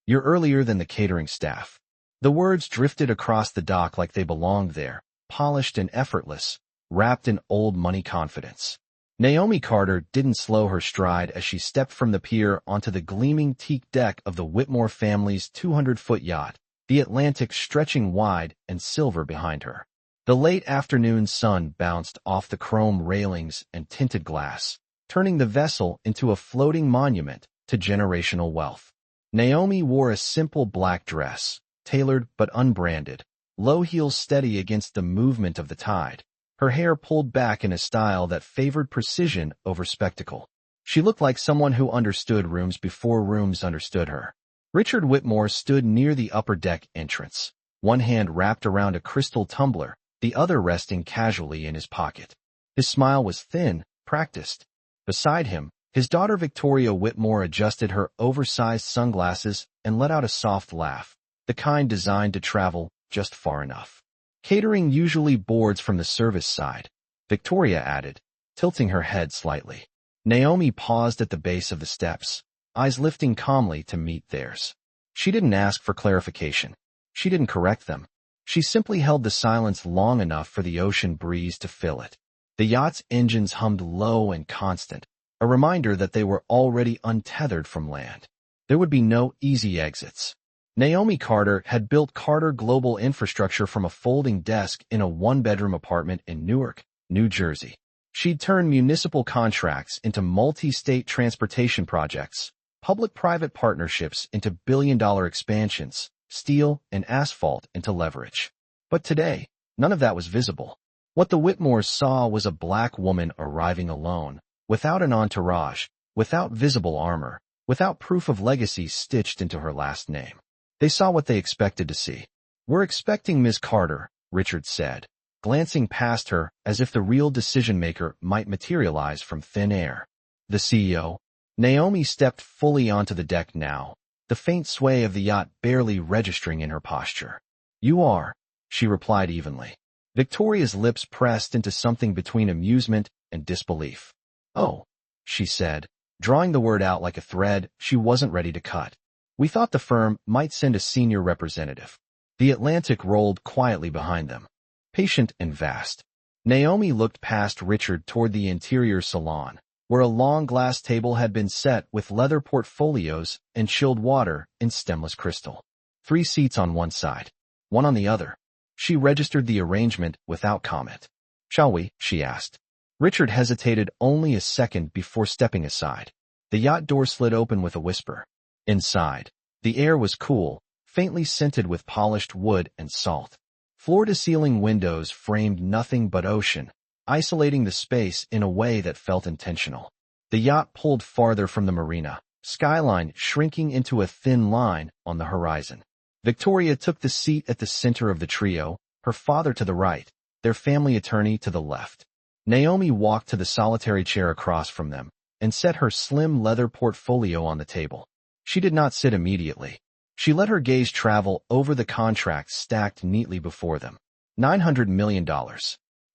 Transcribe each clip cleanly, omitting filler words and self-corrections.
You're earlier than the catering staff." The words drifted across the dock like they belonged there, polished and effortless, wrapped in old money confidence. Naomi Carter didn't slow her stride as she stepped from the pier onto the gleaming teak deck of the Whitmore family's 200-foot yacht, the Atlantic stretching wide and silver behind her. The late afternoon sun bounced off the chrome railings and tinted glass, turning the vessel into a floating monument to generational wealth. Naomi wore a simple black dress, tailored but unbranded, low heels steady against the movement of the tide, her hair pulled back in a style that favored precision over spectacle. She looked like someone who understood rooms before rooms understood her. Richard Whitmore stood near the upper deck entrance, one hand wrapped around a crystal tumbler, the other resting casually in his pocket. His smile was thin, practiced. Beside him, his daughter Victoria Whitmore adjusted her oversized sunglasses and let out a soft laugh, the kind designed to travel just far enough. "Catering usually boards from the service side," Victoria added, tilting her head slightly. Naomi paused at the base of the steps, eyes lifting calmly to meet theirs. She didn't ask for clarification. She didn't correct them. She simply held the silence long enough for the ocean breeze to fill it. The yacht's engines hummed low and constant, a reminder that they were already untethered from land. There would be no easy exits. Naomi Carter had built Carter Global Infrastructure from a folding desk in a one-bedroom apartment in Newark, New Jersey. She'd turned municipal contracts into multi-state transportation projects, public-private partnerships into billion-dollar expansions, steel and asphalt into leverage. But today, none of that was visible. What the Whitmores saw was a black woman arriving alone, without an entourage, without visible armor, without proof of legacy stitched into her last name. They saw what they expected to see. "We're expecting Ms. Carter," Richard said, glancing past her as if the real decision-maker might materialize from thin air. "The CEO?" Naomi stepped fully onto the deck now, the faint sway of the yacht barely registering in her posture. "You are," she replied evenly. Victoria's lips pressed into something between amusement and disbelief. "Oh," she said, drawing the word out like a thread she wasn't ready to cut. "We thought the firm might send a senior representative." The Atlantic rolled quietly behind them, patient and vast. Naomi looked past Richard toward the interior salon, where a long glass table had been set with leather portfolios and chilled water in stemless crystal. 3 seats on one side, 1 on the other. She registered the arrangement without comment. "Shall we?" she asked. Richard hesitated only a second before stepping aside. The yacht door slid open with a whisper. Inside, the air was cool, faintly scented with polished wood and salt. Floor-to-ceiling windows framed nothing but ocean, isolating the space in a way that felt intentional. The yacht pulled farther from the marina, skyline shrinking into a thin line on the horizon. Victoria took the seat at the center of the trio, her father to the right, their family attorney to the left. Naomi walked to the solitary chair across from them and set her slim leather portfolio on the table. She did not sit immediately. She let her gaze travel over the contracts stacked neatly before them. $900 million.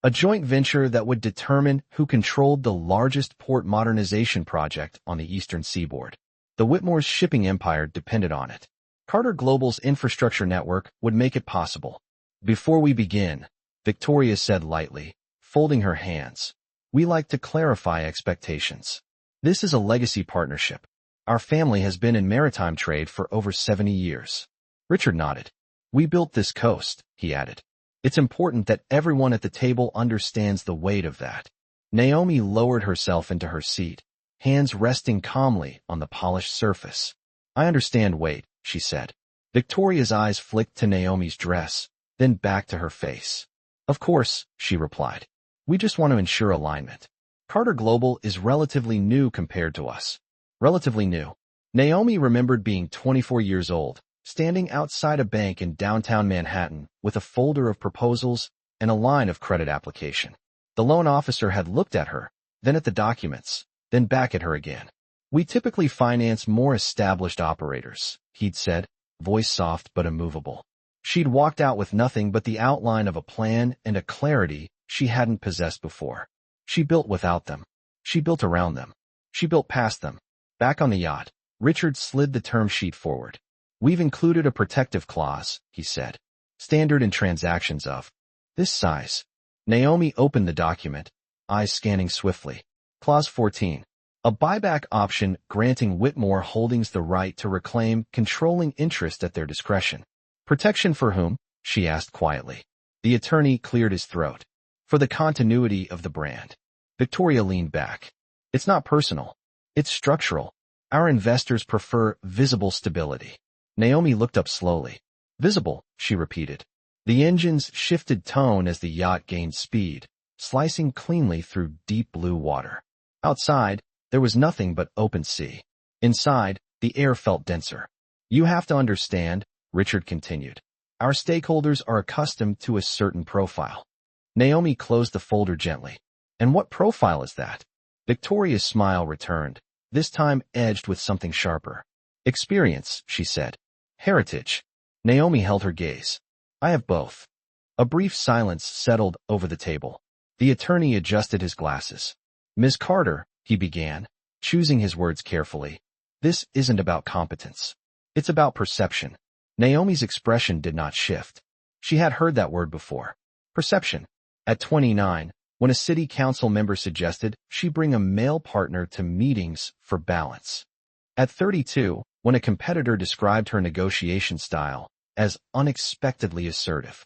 A joint venture that would determine who controlled the largest port modernization project on the eastern seaboard. The Whitmore's shipping empire depended on it. Carter Global's infrastructure network would make it possible. "Before we begin," Victoria said lightly, folding her hands, "we like to clarify expectations. This is a legacy partnership. Our family has been in maritime trade for over 70 years. Richard nodded. "We built this coast," he added. "It's important that everyone at the table understands the weight of that." Naomi lowered herself into her seat, hands resting calmly on the polished surface. "I understand weight," she said. Victoria's eyes flicked to Naomi's dress, then back to her face. "Of course," she replied. "We just want to ensure alignment. Carter Global is relatively new compared to us." Relatively new. Naomi remembered being 24 years old, standing outside a bank in downtown Manhattan with a folder of proposals and a line of credit application. The loan officer had looked at her, then at the documents, then back at her again. "We typically finance more established operators," he'd said, voice soft but immovable. She'd walked out with nothing but the outline of a plan and a clarity she hadn't possessed before. She built without them. She built around them. She built past them. Back on the yacht, Richard slid the term sheet forward. We've included a protective clause, he said. Standard in transactions of this size. Naomi opened the document, eyes scanning swiftly. Clause 14. A buyback option granting Whitmore Holdings the right to reclaim controlling interest at their discretion. Protection for whom? She asked quietly. The attorney cleared his throat. For the continuity of the brand. Victoria leaned back. It's not personal. It's structural. Our investors prefer visible stability. Naomi looked up slowly. Visible, she repeated. The engines shifted tone as the yacht gained speed, slicing cleanly through deep blue water. Outside, there was nothing but open sea. Inside, the air felt denser. You have to understand, Richard continued. Our stakeholders are accustomed to a certain profile. Naomi closed the folder gently. And what profile is that? Victoria's smile returned, this time edged with something sharper. Experience, she said. Heritage. Naomi held her gaze. I have both. A brief silence settled over the table. The attorney adjusted his glasses. Ms. Carter, he began, choosing his words carefully. This isn't about competence. It's about perception. Naomi's expression did not shift. She had heard that word before. Perception. At 29, when a city council member suggested she bring a male partner to meetings for balance. At 32, when a competitor described her negotiation style as unexpectedly assertive.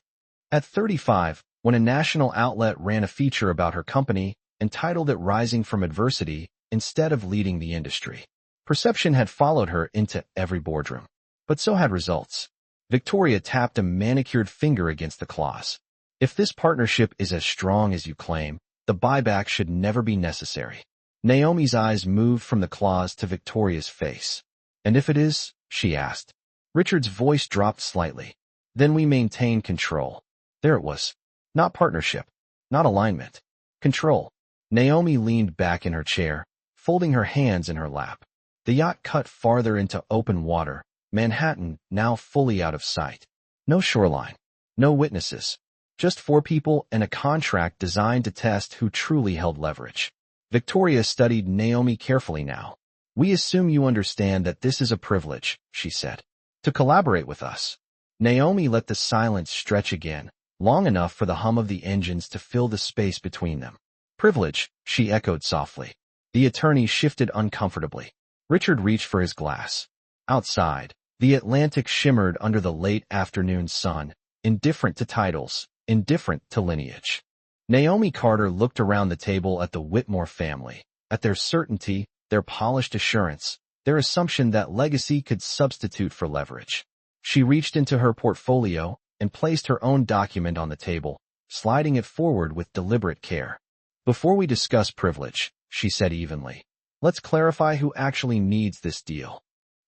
At 35, when a national outlet ran a feature about her company entitled it Rising from Adversity instead of Leading the Industry. Perception had followed her into every boardroom. But so had results. Victoria tapped a manicured finger against the clause. If this partnership is as strong as you claim, the buyback should never be necessary. Naomi's eyes moved from the clause to Victoria's face. And if it is? She asked. Richard's voice dropped slightly. Then we maintain control. There it was. Not partnership. Not alignment. Control. Naomi leaned back in her chair, folding her hands in her lap. The yacht cut farther into open water, Manhattan now fully out of sight. No shoreline. No witnesses. Just 4 people and a contract designed to test who truly held leverage. Victoria studied Naomi carefully now. We assume you understand that this is a privilege, she said. To collaborate with us. Naomi let the silence stretch again, long enough for the hum of the engines to fill the space between them. Privilege, she echoed softly. The attorney shifted uncomfortably. Richard reached for his glass. Outside, the Atlantic shimmered under the late afternoon sun, indifferent to titles, indifferent to lineage. Naomi Carter looked around the table at the Whitmore family, at their certainty, their polished assurance, their assumption that legacy could substitute for leverage. She reached into her portfolio and placed her own document on the table, sliding it forward with deliberate care. Before we discuss privilege, she said evenly, let's clarify who actually needs this deal.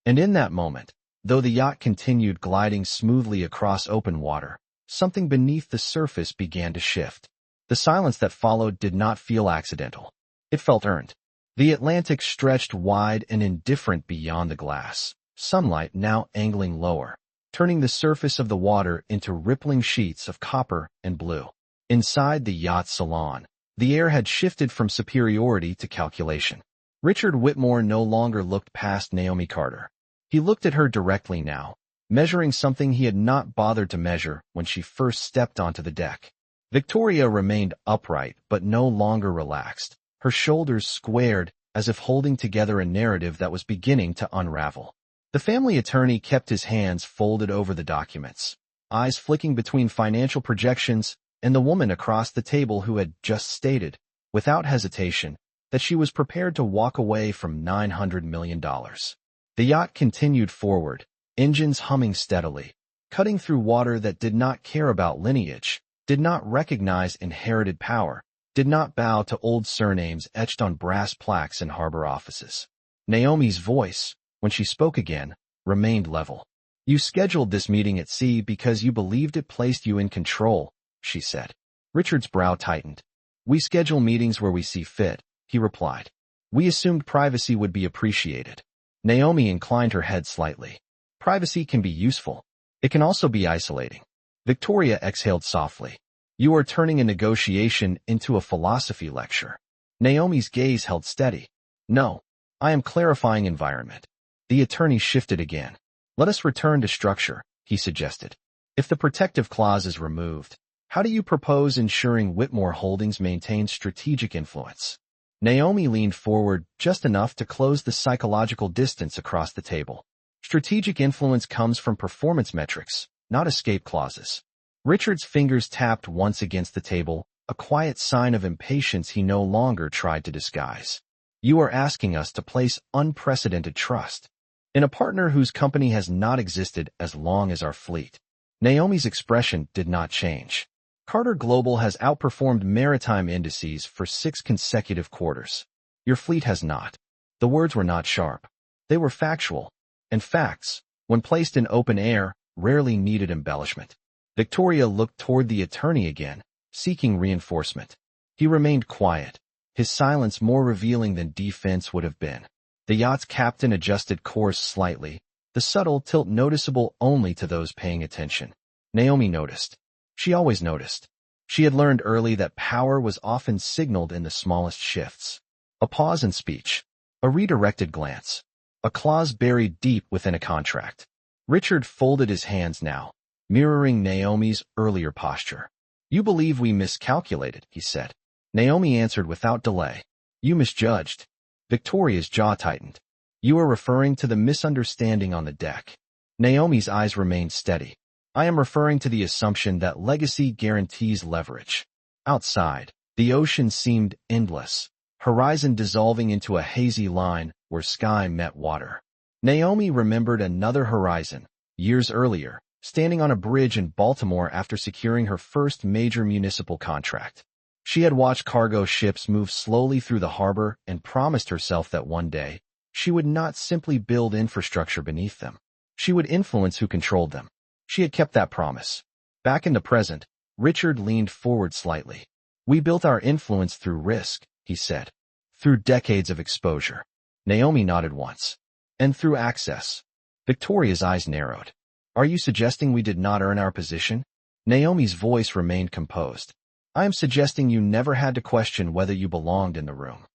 And in that moment, though the yacht continued gliding smoothly across open water, something beneath the surface began to shift. The silence that followed did not feel accidental. It felt earned. The Atlantic stretched wide and indifferent beyond the glass, sunlight now angling lower, turning the surface of the water into rippling sheets of copper and blue. Inside the yacht salon, the air had shifted from superiority to calculation. Richard Whitmore no longer looked past Naomi Carter. He looked at her directly now, measuring something he had not bothered to measure when she first stepped onto the deck. Victoria remained upright but no longer relaxed, her shoulders squared as if holding together a narrative that was beginning to unravel. The family attorney kept his hands folded over the documents, eyes flicking between financial projections and the woman across the table who had just stated, without hesitation, that she was prepared to walk away from $900 million. The yacht continued forward, engines humming steadily, cutting through water that did not care about lineage, did not recognize inherited power, did not bow to old surnames etched on brass plaques in harbor offices. Naomi's voice, when she spoke again, remained level. You scheduled this meeting at sea because you believed it placed you in control, she said. Richard's brow tightened. We schedule meetings where we see fit, he replied. We assumed privacy would be appreciated. Naomi inclined her head slightly. Privacy can be useful. It can also be isolating. Victoria exhaled softly. You are turning a negotiation into a philosophy lecture. Naomi's gaze held steady. No, I am clarifying environment. The attorney shifted again. Let us return to structure, he suggested. If the protective clause is removed, how do you propose ensuring Whitmore Holdings maintains strategic influence? Naomi leaned forward just enough to close the psychological distance across the table. Strategic influence comes from performance metrics, not escape clauses. Richard's fingers tapped once against the table, a quiet sign of impatience he no longer tried to disguise. You are asking us to place unprecedented trust in a partner whose company has not existed as long as our fleet. Naomi's expression did not change. Carter Global has outperformed maritime indices for 6 consecutive quarters. Your fleet has not. The words were not sharp. They were factual. And facts, when placed in open air, rarely needed embellishment. Victoria looked toward the attorney again, seeking reinforcement. He remained quiet, his silence more revealing than defense would have been. The yacht's captain adjusted course slightly, the subtle tilt noticeable only to those paying attention. Naomi noticed. She always noticed. She had learned early that power was often signaled in the smallest shifts. A pause in speech. A redirected glance. A clause buried deep within a contract. Richard folded his hands now, mirroring Naomi's earlier posture. You believe we miscalculated, he said. Naomi answered without delay. You misjudged. Victoria's jaw tightened. You are referring to the misunderstanding on the deck. Naomi's eyes remained steady. I am referring to the assumption that legacy guarantees leverage. Outside, the ocean seemed endless, horizon dissolving into a hazy line where sky met water. Naomi remembered another horizon, years earlier, standing on a bridge in Baltimore after securing her first major municipal contract. She had watched cargo ships move slowly through the harbor and promised herself that one day, she would not simply build infrastructure beneath them. She would influence who controlled them. She had kept that promise. Back in the present, Richard leaned forward slightly. We built our influence through risk, he said. Through decades of exposure. Naomi nodded once. And through access. Victoria's eyes narrowed. Are you suggesting we did not earn our position? Naomi's voice remained composed. I am suggesting you never had to question whether you belonged in the room.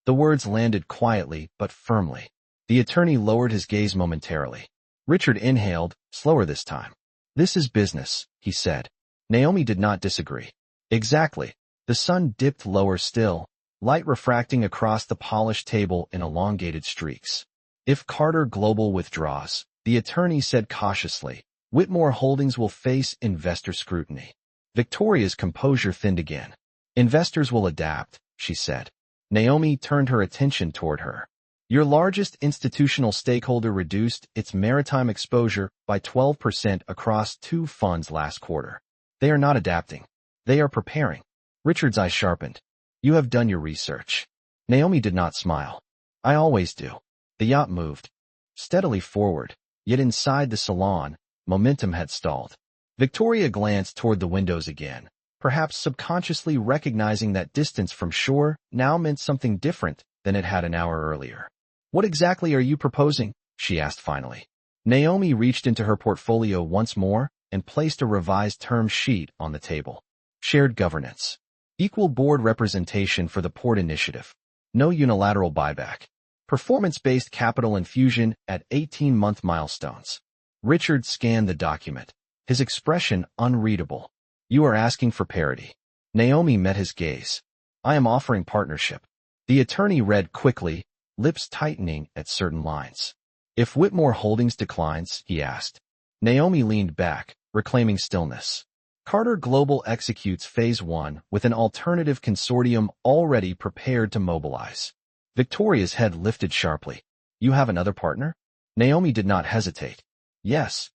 The words landed quietly but firmly. The attorney lowered his gaze momentarily. Richard inhaled, slower this time. This is business, he said. Naomi did not disagree. Exactly. The sun dipped lower still, light refracting across the polished table in elongated streaks. If Carter Global withdraws, the attorney said cautiously, Whitmore Holdings will face investor scrutiny. Victoria's composure thinned again. Investors will adapt, she said. Naomi turned her attention toward her. Your largest institutional stakeholder reduced its maritime exposure by 12% across 2 funds last quarter. They are not adapting. They are preparing. Richard's eyes sharpened. You have done your research. Naomi did not smile. I always do. The yacht moved steadily forward, yet inside the salon, momentum had stalled. Victoria glanced toward the windows again, perhaps subconsciously recognizing that distance from shore now meant something different than it had an hour earlier. What exactly are you proposing? She asked finally. Naomi reached into her portfolio once more and placed a revised term sheet on the table. Shared governance. Equal board representation for the port initiative. No unilateral buyback. Performance-based capital infusion at 18-month milestones. Richard scanned the document, his expression unreadable. You are asking for parity. Naomi met his gaze. I am offering partnership. The attorney read quickly, lips tightening at certain lines. If Whitmore Holdings declines, he asked. Naomi leaned back, reclaiming stillness. Carter Global executes Phase 1 with an alternative consortium already prepared to mobilize. Victoria's head lifted sharply. You have another partner? Naomi did not hesitate. Yes.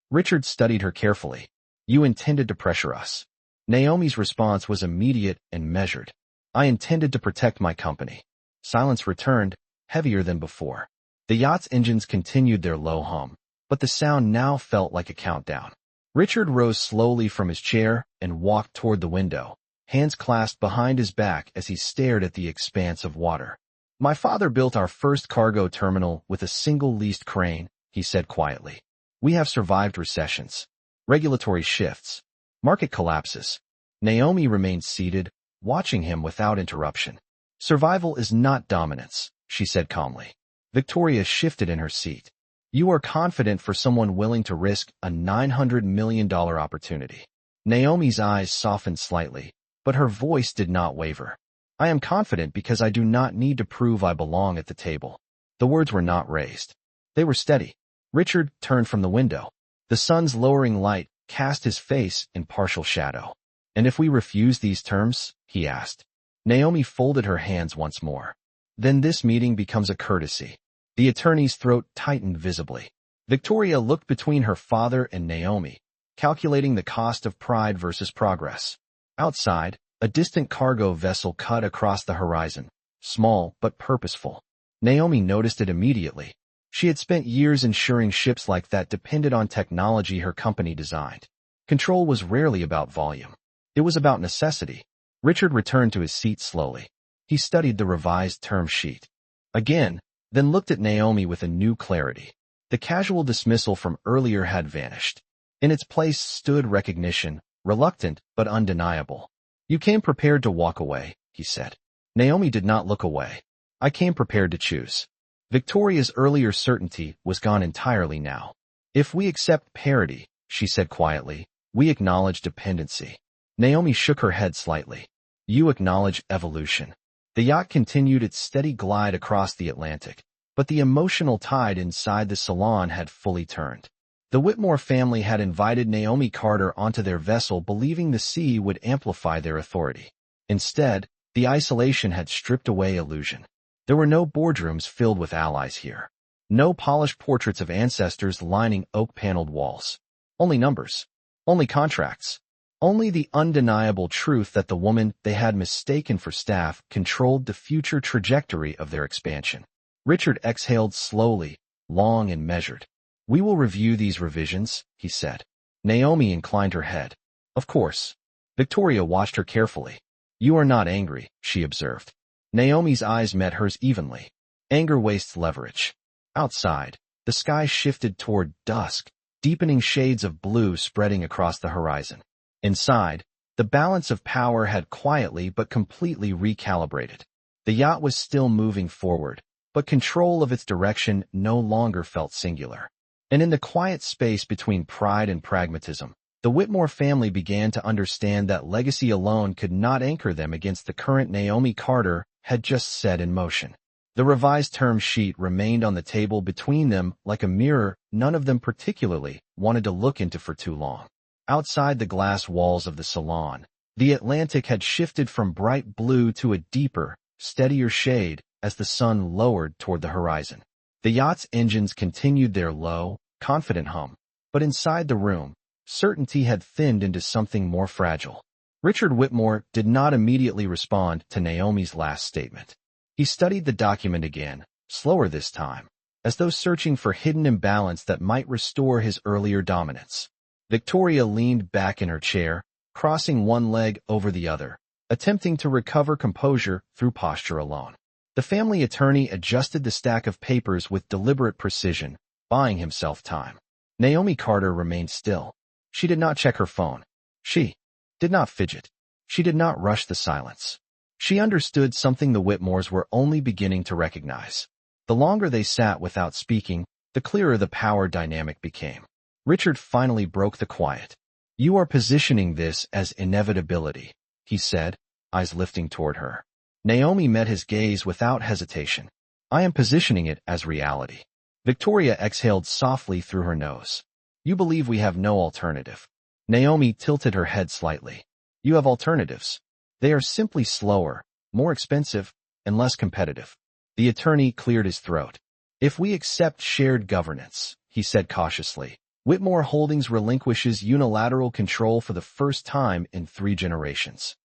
Richard studied her carefully. You intended to pressure us. Naomi's response was immediate and measured. I intended to protect my company. Silence returned, heavier than before. The yacht's engines continued their low hum, but the sound now felt like a countdown. Richard rose slowly from his chair and walked toward the window, hands clasped behind his back as he stared at the expanse of water. My father built our first cargo terminal with a single leased crane, he said quietly. We have survived recessions, regulatory shifts, market collapses. Naomi remained seated, watching him without interruption. Survival is not dominance, she said calmly. Victoria shifted in her seat. You are confident for someone willing to risk a $900 million opportunity. Naomi's eyes softened slightly, but her voice did not waver. I am confident because I do not need to prove I belong at the table. The words were not raised. They were steady. Richard turned from the window. The sun's lowering light cast his face in partial shadow. And if we refuse these terms? He asked. Naomi folded her hands once more. Then this meeting becomes a courtesy. The attorney's throat tightened visibly. Victoria looked between her father and Naomi, calculating the cost of pride versus progress. Outside, a distant cargo vessel cut across the horizon, small but purposeful. Naomi noticed it immediately. She had spent years ensuring ships like that depended on technology her company designed. Control was rarely about volume. It was about necessity. Richard returned to his seat slowly. He studied the revised term sheet again, then looked at Naomi with a new clarity. The casual dismissal from earlier had vanished. In its place stood recognition, reluctant but undeniable. You came prepared to walk away, he said. Naomi did not look away. I came prepared to choose. Victoria's earlier certainty was gone entirely now. If we accept parity, she said quietly, we acknowledge dependency. Naomi shook her head slightly. You acknowledge evolution. The yacht continued its steady glide across the Atlantic, but the emotional tide inside the salon had fully turned. The Whitmore family had invited Naomi Carter onto their vessel believing the sea would amplify their authority. Instead, the isolation had stripped away illusion. There were no boardrooms filled with allies here. No polished portraits of ancestors lining oak-paneled walls. Only numbers. Only contracts. Only the undeniable truth that the woman they had mistaken for staff controlled the future trajectory of their expansion. Richard exhaled slowly, long and measured. We will review these revisions, he said. Naomi inclined her head. Of course. Victoria watched her carefully. You are not angry, she observed. Naomi's eyes met hers evenly. Anger wastes leverage. Outside, the sky shifted toward dusk, deepening shades of blue spreading across the horizon. Inside, the balance of power had quietly but completely recalibrated. The yacht was still moving forward, but control of its direction no longer felt singular. And in the quiet space between pride and pragmatism, the Whitmore family began to understand that legacy alone could not anchor them against the current Naomi Carter had just set in motion. The revised term sheet remained on the table between them like a mirror none of them particularly wanted to look into for too long. Outside the glass walls of the salon, the Atlantic had shifted from bright blue to a deeper, steadier shade as the sun lowered toward the horizon. The yacht's engines continued their low, confident hum, but inside the room, certainty had thinned into something more fragile. Richard Whitmore did not immediately respond to Naomi's last statement. He studied the document again, slower this time, as though searching for hidden imbalance that might restore his earlier dominance. Victoria leaned back in her chair, crossing one leg over the other, attempting to recover composure through posture alone. The family attorney adjusted the stack of papers with deliberate precision, buying himself time. Naomi Carter remained still. She did not check her phone. She did not fidget. She did not rush the silence. She understood something the Whitmores were only beginning to recognize. The longer they sat without speaking, the clearer the power dynamic became. Richard finally broke the quiet. You are positioning this as inevitability, he said, eyes lifting toward her. Naomi met his gaze without hesitation. I am positioning it as reality. Victoria exhaled softly through her nose. You believe we have no alternative. Naomi tilted her head slightly. You have alternatives. They are simply slower, more expensive, and less competitive. The attorney cleared his throat. If we accept shared governance, he said cautiously, Whitmore Holdings relinquishes unilateral control for the first time in 3 generations.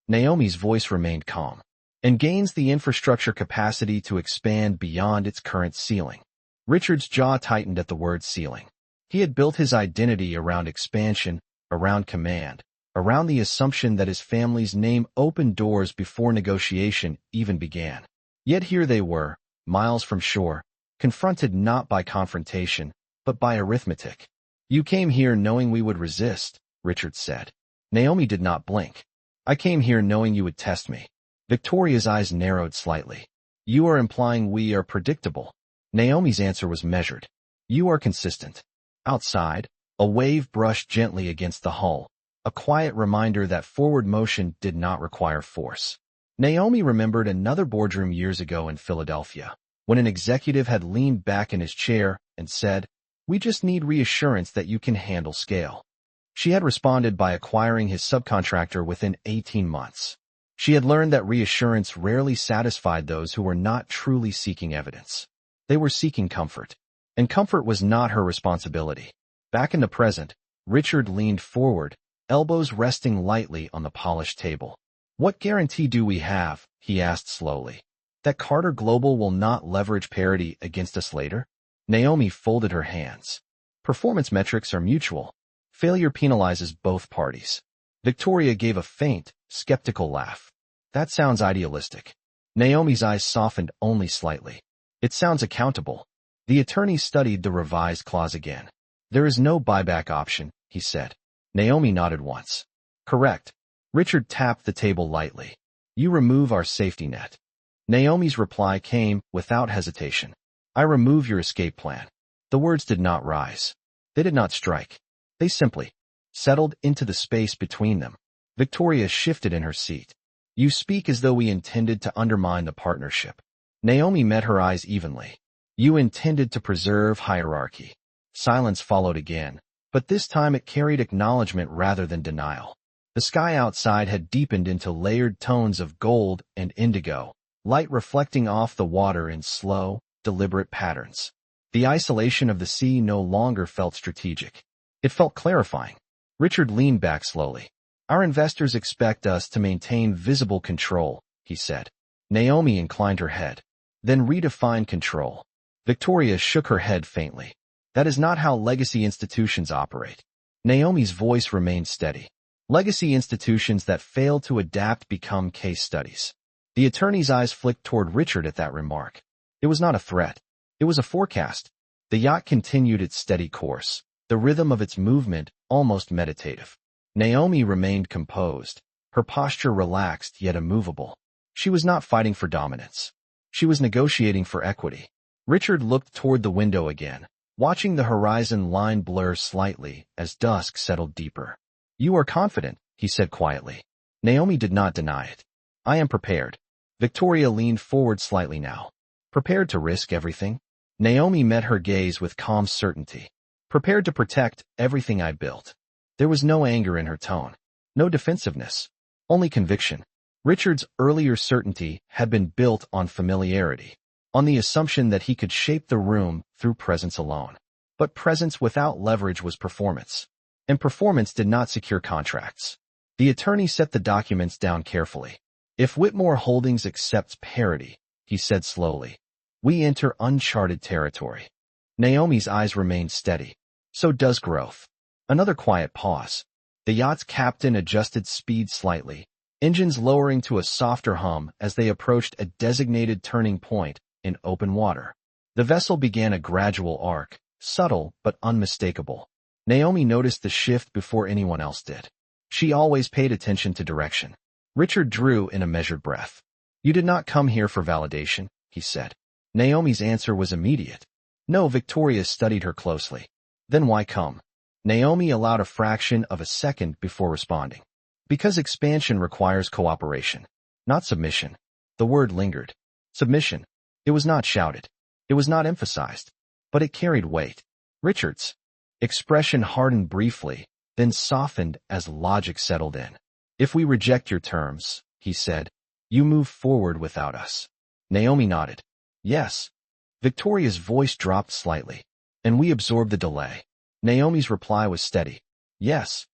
Naomi's voice remained calm. And gains the infrastructure capacity to expand beyond its current ceiling. Richard's jaw tightened at the word ceiling. He had built his identity around expansion, around command, around the assumption that his family's name opened doors before negotiation even began. Yet here they were, miles from shore, confronted not by confrontation, but by arithmetic. You came here knowing we would resist, Richard said. Naomi did not blink. I came here knowing you would test me. Victoria's eyes narrowed slightly. You are implying we are predictable. Naomi's answer was measured. You are consistent. Outside, a wave brushed gently against the hull, a quiet reminder that forward motion did not require force. Naomi remembered another boardroom years ago in Philadelphia, when an executive had leaned back in his chair and said, "We just need reassurance that you can handle scale." She had responded by acquiring his subcontractor within 18 months. She had learned that reassurance rarely satisfied those who were not truly seeking evidence. They were seeking comfort, and comfort was not her responsibility. Back in the present, Richard leaned forward, elbows resting lightly on the polished table. "What guarantee do we have," he asked slowly, "that Carter Global will not leverage parity against us later?" Naomi folded her hands. "Performance metrics are mutual. Failure penalizes both parties." Victoria gave a faint, skeptical laugh. "That sounds idealistic." Naomi's eyes softened only slightly. "It sounds accountable." The attorney studied the revised clause again. "There is no buyback option," he said. Naomi nodded once. "Correct." Richard tapped the table lightly. "You remove our safety net." Naomi's reply came without hesitation. "I remove your escape plan." The words did not rise. They did not strike. They simply settled into the space between them. Victoria shifted in her seat. "You speak as though we intended to undermine the partnership." Naomi met her eyes evenly. "You intended to preserve hierarchy." Silence followed again, but this time it carried acknowledgement rather than denial. The sky outside had deepened into layered tones of gold and indigo, light reflecting off the water in slow, deliberate patterns. The isolation of the sea no longer felt strategic. It felt clarifying. Richard leaned back slowly. "Our investors expect us to maintain visible control," he said. Naomi inclined her head. "Then redefine control." Victoria shook her head faintly. "That is not how legacy institutions operate." Naomi's voice remained steady. "Legacy institutions that fail to adapt become case studies." The attorney's eyes flicked toward Richard at that remark. It was not a threat. It was a forecast. The yacht continued its steady course, the rhythm of its movement almost meditative. Naomi remained composed, her posture relaxed yet immovable. She was not fighting for dominance. She was negotiating for equity. Richard looked toward the window again, watching the horizon line blur slightly as dusk settled deeper. "You are confident," he said quietly. Naomi did not deny it. "I am prepared." Victoria leaned forward slightly now. "Prepared to risk everything?" Naomi met her gaze with calm certainty. "Prepared to protect everything I built." There was no anger in her tone, no defensiveness, only conviction. Richard's earlier certainty had been built on familiarity, on the assumption that he could shape the room through presence alone. But presence without leverage was performance, and performance did not secure contracts. The attorney set the documents down carefully. "If Whitmore Holdings accepts parity," he said slowly, "we enter uncharted territory." Naomi's eyes remained steady. "So does growth." Another quiet pause. The yacht's captain adjusted speed slightly, engines lowering to a softer hum as they approached a designated turning point in open water. The vessel began a gradual arc, subtle but unmistakable. Naomi noticed the shift before anyone else did. She always paid attention to direction. Richard drew in a measured breath. "You did not come here for validation," he said. Naomi's answer was immediate. "No." Victoria studied her closely. "Then why come?" Naomi allowed a fraction of a second before responding. "Because expansion requires cooperation, not submission." The word lingered. Submission. It was not shouted. It was not emphasized. But it carried weight. Richard's expression hardened briefly, then softened as logic settled in. "If we reject your terms," he said, "you move forward without us." Naomi nodded. "Yes." Victoria's voice dropped slightly. "And we absorb the delay." Naomi's reply was steady. "Yes."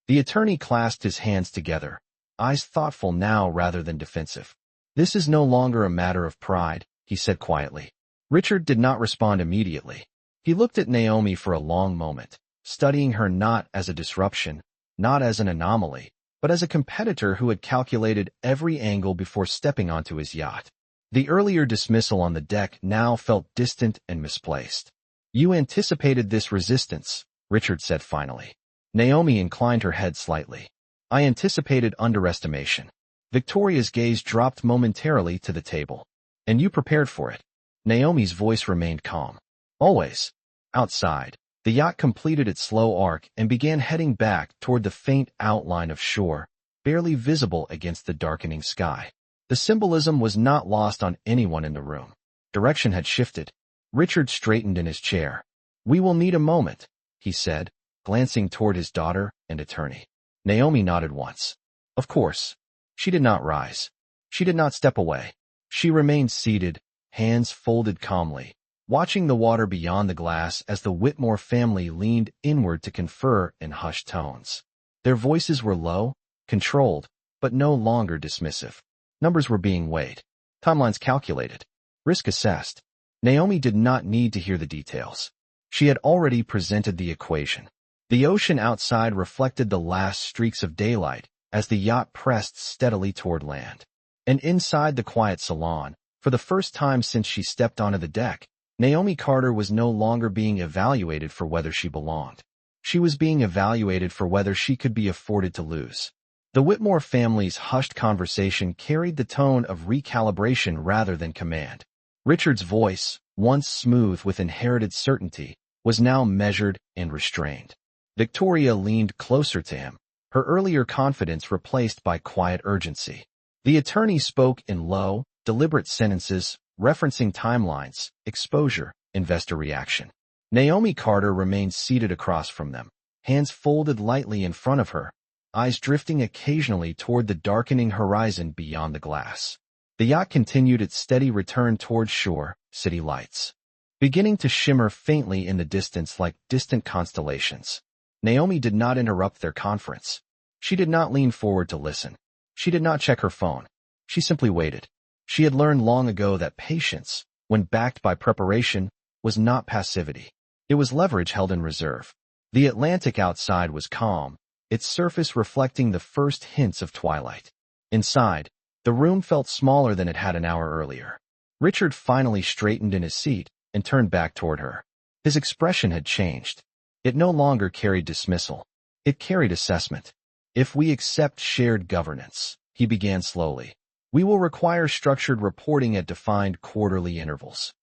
The attorney clasped his hands together, eyes thoughtful now rather than defensive. "This is no longer a matter of pride," he said quietly. Richard did not respond immediately. He looked at Naomi for a long moment, studying her not as a disruption, not as an anomaly, but as a competitor who had calculated every angle before stepping onto his yacht. The earlier dismissal on the deck now felt distant and misplaced. "You anticipated this resistance," Richard said finally. Naomi inclined her head slightly. "I anticipated underestimation." Victoria's gaze dropped momentarily to the table. "And you prepared for it." Naomi's voice remained calm. "Always." Outside, the yacht completed its slow arc and began heading back toward the faint outline of shore, barely visible against the darkening sky. The symbolism was not lost on anyone in the room. Direction had shifted. Richard straightened in his chair. "We will need a moment," he said, glancing toward his daughter and attorney. Naomi nodded once. Of course. She did not rise. She did not step away. She remained seated, hands folded calmly, watching the water beyond the glass as the Whitmore family leaned inward to confer in hushed tones. Their voices were low, controlled, but no longer dismissive. Numbers were being weighed. Timelines calculated. Risk assessed. Naomi did not need to hear the details. She had already presented the equation. The ocean outside reflected the last streaks of daylight as the yacht pressed steadily toward land. And inside the quiet salon, for the first time since she stepped onto the deck, Naomi Carter was no longer being evaluated for whether she belonged. She was being evaluated for whether she could be afforded to lose. The Whitmore family's hushed conversation carried the tone of recalibration rather than command. Richard's voice, once smooth with inherited certainty, was now measured and restrained. Victoria leaned closer to him, her earlier confidence replaced by quiet urgency. The attorney spoke in low, deliberate sentences, referencing timelines, exposure, investor reaction. Naomi Carter remained seated across from them, hands folded lightly in front of her, eyes drifting occasionally toward the darkening horizon beyond the glass. The yacht continued its steady return toward shore, city lights beginning to shimmer faintly in the distance like distant constellations. Naomi did not interrupt their conference. She did not lean forward to listen. She did not check her phone. She simply waited. She had learned long ago that patience, when backed by preparation, was not passivity. It was leverage held in reserve. The Atlantic outside was calm, its surface reflecting the first hints of twilight. Inside, the room felt smaller than it had an hour earlier. Richard finally straightened in his seat and turned back toward her. His expression had changed. It no longer carried dismissal. It carried assessment. "If we accept shared governance," he began slowly, "we will require structured reporting at defined quarterly intervals."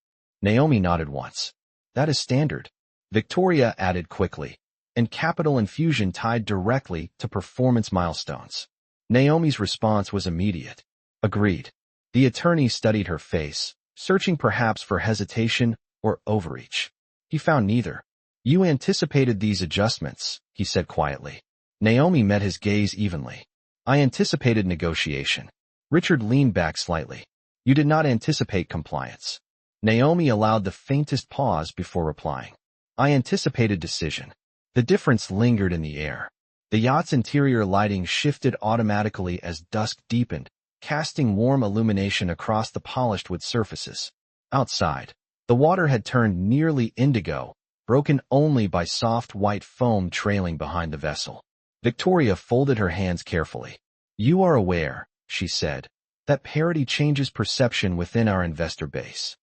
Naomi nodded once. "That is standard." Victoria added quickly, "and capital infusion tied directly to performance milestones." Naomi's response was immediate. "Agreed." The attorney studied her face, searching perhaps for hesitation or overreach. He found neither. "You anticipated these adjustments," he said quietly. Naomi met his gaze evenly. "I anticipated negotiation." Richard leaned back slightly. "You did not anticipate compliance." Naomi allowed the faintest pause before replying. "I anticipated decision." The difference lingered in the air. The yacht's interior lighting shifted automatically as dusk deepened, casting warm illumination across the polished wood surfaces. Outside, the water had turned nearly indigo, broken only by soft white foam trailing behind the vessel. Victoria folded her hands carefully. "You are aware," she said, "that parity changes perception within our investor base."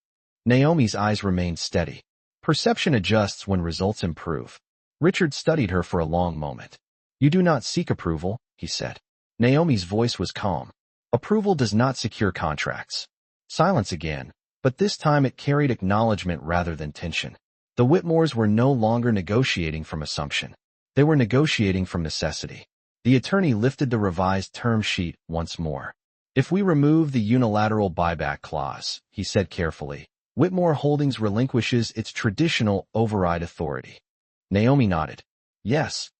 Naomi's eyes remained steady. "Perception adjusts when results improve." Richard studied her for a long moment. "You do not seek approval," he said. Naomi's voice was calm. "Approval does not secure contracts." Silence again, but this time it carried acknowledgement rather than tension. The Whitmores were no longer negotiating from assumption. They were negotiating from necessity. The attorney lifted the revised term sheet once more. "If we remove the unilateral buyback clause," he said carefully, "Whitmore Holdings relinquishes its traditional override authority." Naomi nodded. "Yes."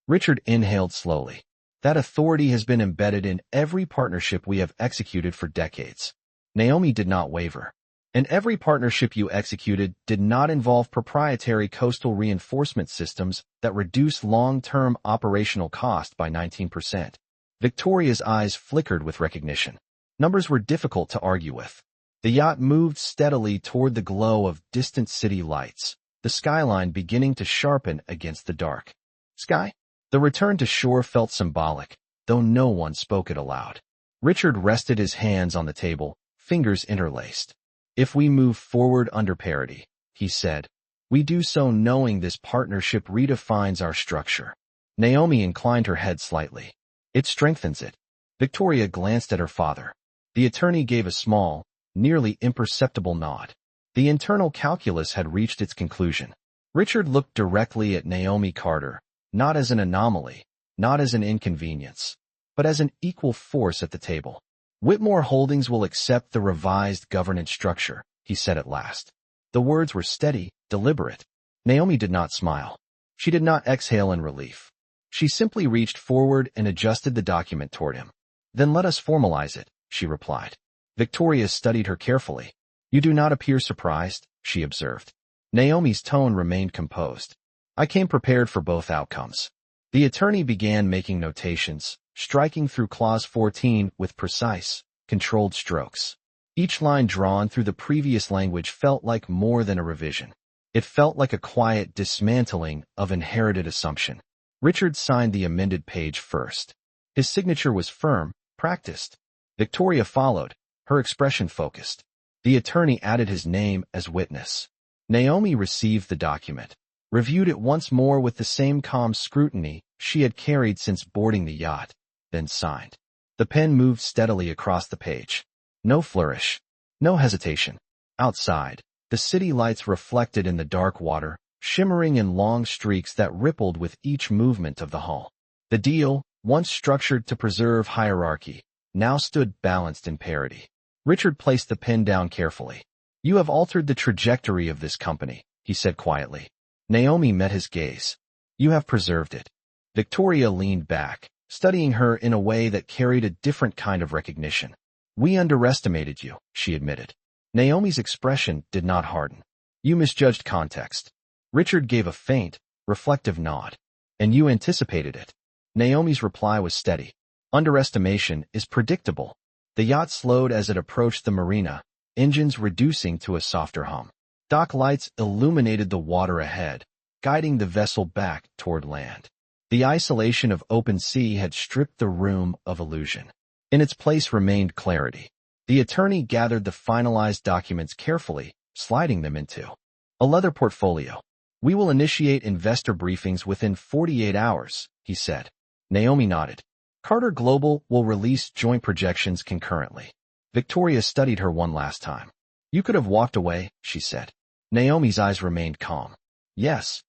Richard inhaled slowly. "That authority has been embedded in every partnership we have executed for decades." Naomi did not waver. "And every partnership you executed did not involve proprietary coastal reinforcement systems that reduce long-term operational cost by 19%. Victoria's eyes flickered with recognition. Numbers were difficult to argue with. The yacht moved steadily toward the glow of distant city lights, the skyline beginning to sharpen against the dark sky. The return to shore felt symbolic, though no one spoke it aloud. Richard rested his hands on the table, fingers interlaced. "If we move forward under parity," he said, "we do so knowing this partnership redefines our structure." Naomi inclined her head slightly. "It strengthens it." Victoria glanced at her father. The attorney gave a small, nearly imperceptible nod. The internal calculus had reached its conclusion. Richard looked directly at Naomi Carter, not as an anomaly, not as an inconvenience, but as an equal force at the table. Whitmore Holdings will accept the revised governance structure, he said at last. The words were steady, deliberate. Naomi did not smile. She did not exhale in relief. She simply reached forward and adjusted the document toward him. Then let us formalize it, she replied. Victoria studied her carefully. You do not appear surprised, she observed. Naomi's tone remained composed. I came prepared for both outcomes. The attorney began making notations, striking through Clause 14 with precise, controlled strokes. Each line drawn through the previous language felt like more than a revision. It felt like a quiet dismantling of inherited assumption. Richard signed the amended page first. His signature was firm, practiced. Victoria followed, her expression focused. The attorney added his name as witness. Naomi received the document, reviewed it once more with the same calm scrutiny she had carried since boarding the yacht, then signed. The pen moved steadily across the page. No flourish, no hesitation. Outside, the city lights reflected in the dark water, shimmering in long streaks that rippled with each movement of the hull. The deal, once structured to preserve hierarchy, now stood balanced in parity. Richard placed the pen down carefully. You have altered the trajectory of this company, he said quietly. Naomi met his gaze. You have preserved it. Victoria leaned back, studying her in a way that carried a different kind of recognition. We underestimated you, she admitted. Naomi's expression did not harden. You misjudged context. Richard gave a faint, reflective nod. And you anticipated it. Naomi's reply was steady. Underestimation is predictable. The yacht slowed as it approached the marina, engines reducing to a softer hum. Dock lights illuminated the water ahead, guiding the vessel back toward land. The isolation of open sea had stripped the room of illusion. In its place remained clarity. The attorney gathered the finalized documents carefully, sliding them into a leather portfolio. We will initiate investor briefings within 48 hours, he said. Naomi nodded. Carter Global will release joint projections concurrently. Victoria studied her one last time. You could have walked away, she said. Naomi's eyes remained calm. Yes.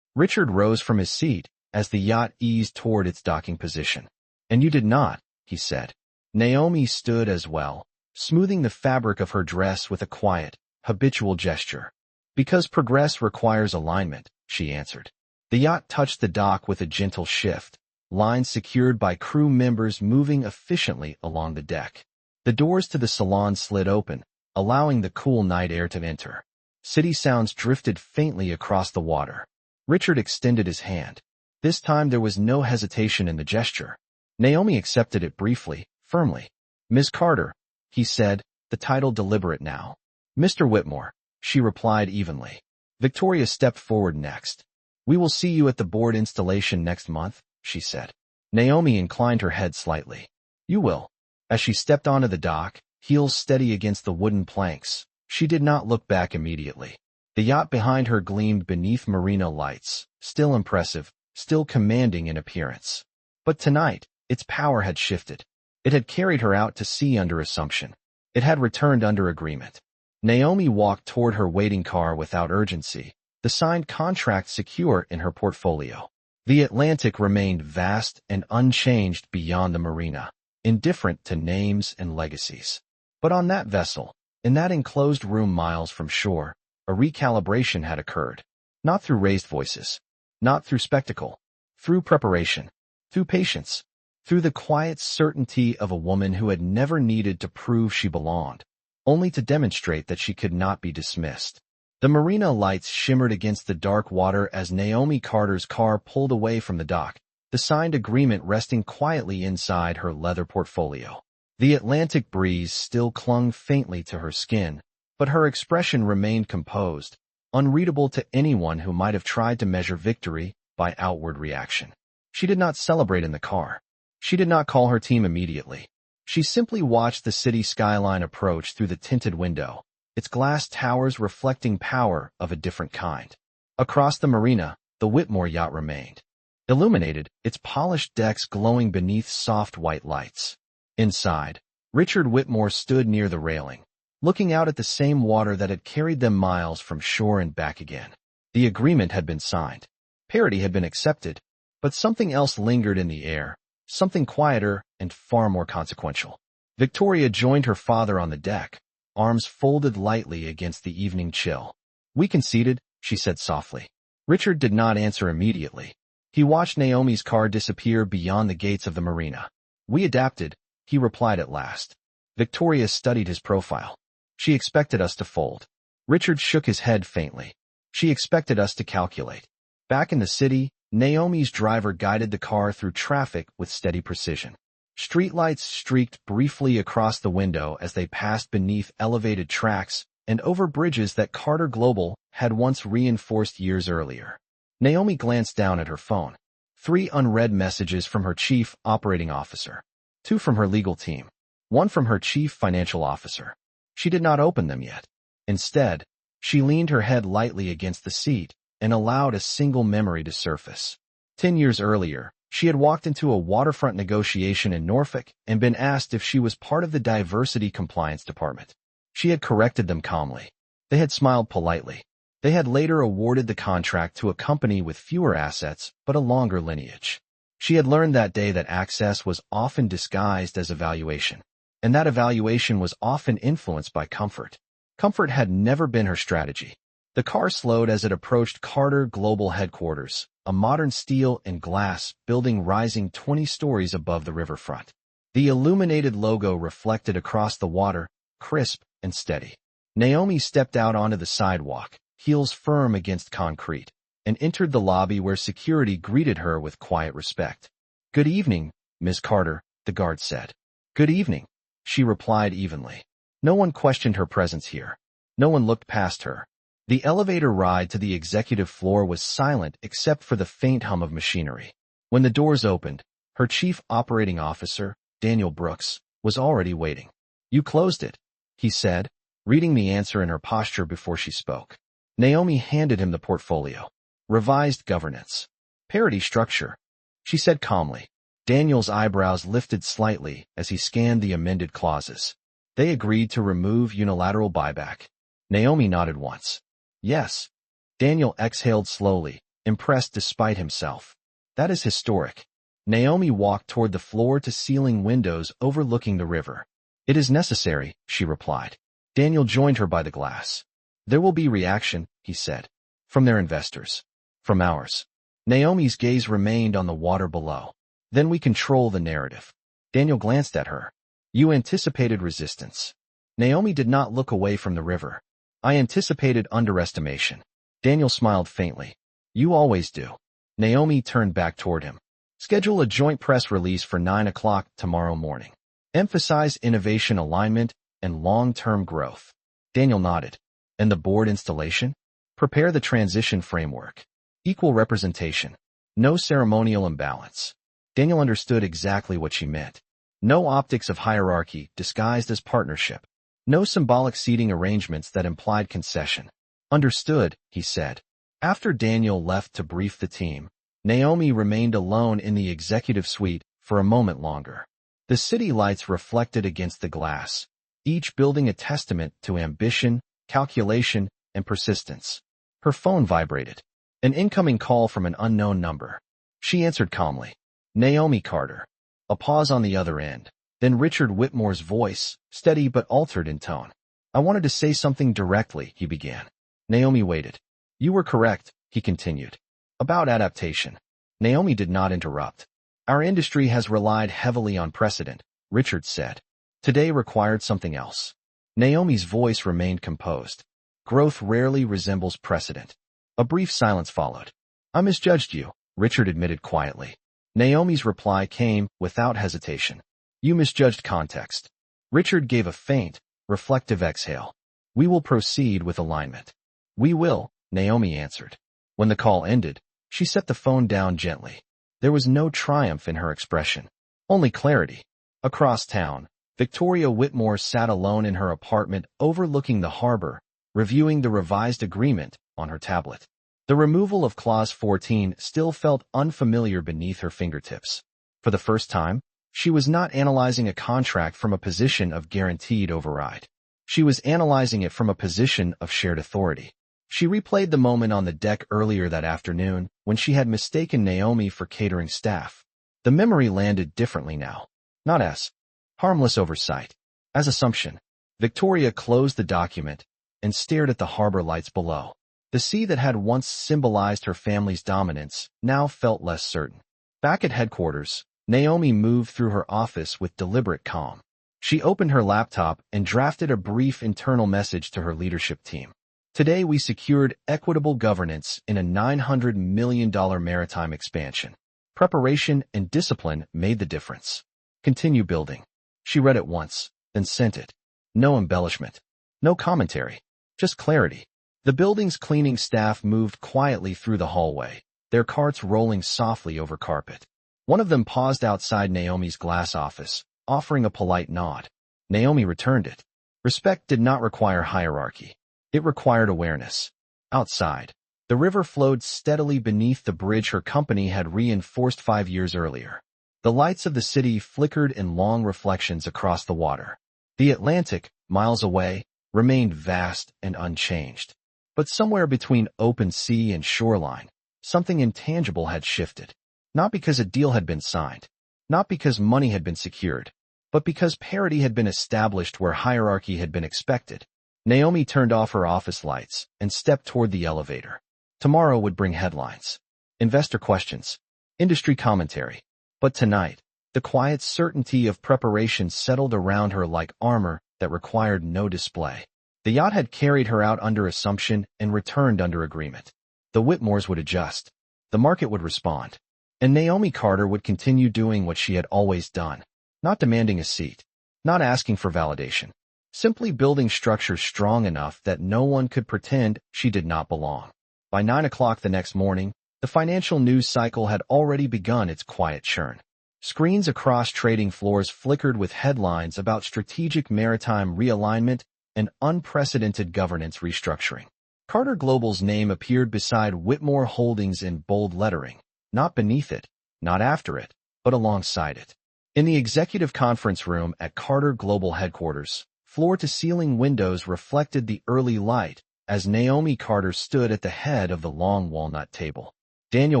Richard rose from his seat as the yacht eased toward its docking position. And you did not, he said. Naomi stood as well, smoothing the fabric of her dress with a quiet, habitual gesture. Because progress requires alignment, she answered. The yacht touched the dock with a gentle shift, lines secured by crew members moving efficiently along the deck. The doors to the salon slid open, allowing the cool night air to enter. City sounds drifted faintly across the water. Richard extended his hand. This time there was no hesitation in the gesture. Naomi accepted it briefly, firmly. Ms. Carter, he said, the title deliberate now. Mr. Whitmore, she replied evenly. Victoria stepped forward next. We will see you at the board installation next month, she said. Naomi inclined her head slightly. You will. As she stepped onto the dock, heels steady against the wooden planks, she did not look back immediately. The yacht behind her gleamed beneath marina lights, still impressive, still commanding in appearance. But tonight, its power had shifted. It had carried her out to sea under assumption. It had returned under agreement. Naomi walked toward her waiting car without urgency, the signed contract secure in her portfolio. The Atlantic remained vast and unchanged beyond the marina, indifferent to names and legacies. But on that vessel, in that enclosed room miles from shore, a recalibration had occurred. Not through raised voices, not through spectacle, through preparation, through patience, through the quiet certainty of a woman who had never needed to prove she belonged, only to demonstrate that she could not be dismissed. The marina lights shimmered against the dark water as Naomi Carter's car pulled away from the dock, the signed agreement resting quietly inside her leather portfolio. The Atlantic breeze still clung faintly to her skin, but her expression remained composed, unreadable to anyone who might have tried to measure victory by outward reaction. She did not celebrate in the car. She did not call her team immediately. She simply watched the city skyline approach through the tinted window, its glass towers reflecting power of a different kind. Across the marina, the Whitmore yacht remained, illuminated, its polished decks glowing beneath soft white lights. Inside, Richard Whitmore stood near the railing, looking out at the same water that had carried them miles from shore and back again. The agreement had been signed. Parity had been accepted, but something else lingered in the air, something quieter and far more consequential. Victoria joined her father on the deck, arms folded lightly against the evening chill. "We conceded," she said softly. Richard did not answer immediately. He watched Naomi's car disappear beyond the gates of the marina. "We adapted," he replied at last. Victoria studied his profile. "She expected us to fold." Richard shook his head faintly. "She expected us to calculate." Back in the city, Naomi's driver guided the car through traffic with steady precision. Streetlights streaked briefly across the window as they passed beneath elevated tracks and over bridges that Carter Global had once reinforced years earlier. Naomi glanced down at her phone. 3 unread messages from her chief operating officer. 2 from her legal team. 1 from her chief financial officer. She did not open them yet. Instead, she leaned her head lightly against the seat and allowed a single memory to surface. 10 years earlier, she had walked into a waterfront negotiation in Norfolk and been asked if she was part of the diversity compliance department. She had corrected them calmly. They had smiled politely. They had later awarded the contract to a company with fewer assets but a longer lineage. She had learned that day that access was often disguised as evaluation, and that evaluation was often influenced by comfort. Comfort had never been her strategy. The car slowed as it approached Carter Global Headquarters, a modern steel and glass building rising 20 stories above the riverfront. The illuminated logo reflected across the water, crisp and steady. Naomi stepped out onto the sidewalk, heels firm against concrete, and entered the lobby where security greeted her with quiet respect. "Good evening, Miss Carter," the guard said. "Good evening," she replied evenly. No one questioned her presence here. No one looked past her. The elevator ride to the executive floor was silent except for the faint hum of machinery. When the doors opened, her chief operating officer, Daniel Brooks, was already waiting. "You closed it," he said, reading the answer in her posture before she spoke. Naomi handed him the portfolio. "Revised governance. Parity structure," she said calmly. Daniel's eyebrows lifted slightly as he scanned the amended clauses. "They agreed to remove unilateral buyback." Naomi nodded once. "Yes." Daniel exhaled slowly, impressed despite himself. "That is historic." Naomi walked toward the floor-to-ceiling windows overlooking the river. "It is necessary," she replied. Daniel joined her by the glass. "There will be reaction," he said. "From their investors. From ours." Naomi's gaze remained on the water below. "Then we control the narrative." Daniel glanced at her. "You anticipated resistance." Naomi did not look away from the river. "I anticipated underestimation." Daniel smiled faintly. "You always do." Naomi turned back toward him. "Schedule a joint press release for 9 o'clock tomorrow morning. Emphasize innovation alignment and long-term growth." Daniel nodded. "And the board installation?" "Prepare the transition framework. Equal representation. No ceremonial imbalance." Daniel understood exactly what she meant. No optics of hierarchy disguised as partnership. No symbolic seating arrangements that implied concession. "Understood," he said. After Daniel left to brief the team, Naomi remained alone in the executive suite for a moment longer. The city lights reflected against the glass, each building a testament to ambition, calculation, and persistence. Her phone vibrated. An incoming call from an unknown number. She answered calmly. "Naomi Carter." A pause on the other end. Then Richard Whitmore's voice, steady but altered in tone. "I wanted to say something directly," he began. Naomi waited. "You were correct," he continued. "About adaptation." Naomi did not interrupt. "Our industry has relied heavily on precedent," Richard said. "Today required something else." Naomi's voice remained composed. "Growth rarely resembles precedent." A brief silence followed. "I misjudged you," Richard admitted quietly. Naomi's reply came without hesitation. "You misjudged context." Richard gave a faint, reflective exhale. "We will proceed with alignment." "We will," Naomi answered. When the call ended, she set the phone down gently. There was no triumph in her expression, only clarity. Across town, Victoria Whitmore sat alone in her apartment overlooking the harbor, reviewing the revised agreement on her tablet. The removal of Clause 14 still felt unfamiliar beneath her fingertips. For the first time, she was not analyzing a contract from a position of guaranteed override. She was analyzing it from a position of shared authority. She replayed the moment on the deck earlier that afternoon when she had mistaken Naomi for catering staff. The memory landed differently now. Not as harmless oversight, as assumption. Victoria closed the document and stared at the harbor lights below. The sea that had once symbolized her family's dominance now felt less certain. Back at headquarters, Naomi moved through her office with deliberate calm. She opened her laptop and drafted a brief internal message to her leadership team. Today we secured equitable governance in a $900 million maritime expansion. Preparation and discipline made the difference. Continue building. She read it once, then sent it. No embellishment. No commentary. Just clarity. The building's cleaning staff moved quietly through the hallway, their carts rolling softly over carpet. One of them paused outside Naomi's glass office, offering a polite nod. Naomi returned it. Respect did not require hierarchy. It required awareness. Outside, the river flowed steadily beneath the bridge her company had reinforced 5 years earlier. The lights of the city flickered in long reflections across the water. The Atlantic, miles away, remained vast and unchanged. But somewhere between open sea and shoreline, something intangible had shifted. Not because a deal had been signed, not because money had been secured, but because parity had been established where hierarchy had been expected. Naomi turned off her office lights and stepped toward the elevator. Tomorrow would bring headlines, investor questions, industry commentary. But tonight, the quiet certainty of preparation settled around her like armor that required no display. The yacht had carried her out under assumption and returned under agreement. The Whitmores would adjust. The market would respond. And Naomi Carter would continue doing what she had always done. Not demanding a seat. Not asking for validation. Simply building structures strong enough that no one could pretend she did not belong. By 9 o'clock the next morning, the financial news cycle had already begun its quiet churn. Screens across trading floors flickered with headlines about strategic maritime realignment and unprecedented governance restructuring. Carter Global's name appeared beside Whitmore Holdings in bold lettering, not beneath it, not after it, but alongside it. In the executive conference room at Carter Global headquarters, floor-to-ceiling windows reflected the early light as Naomi Carter stood at the head of the long walnut table. Daniel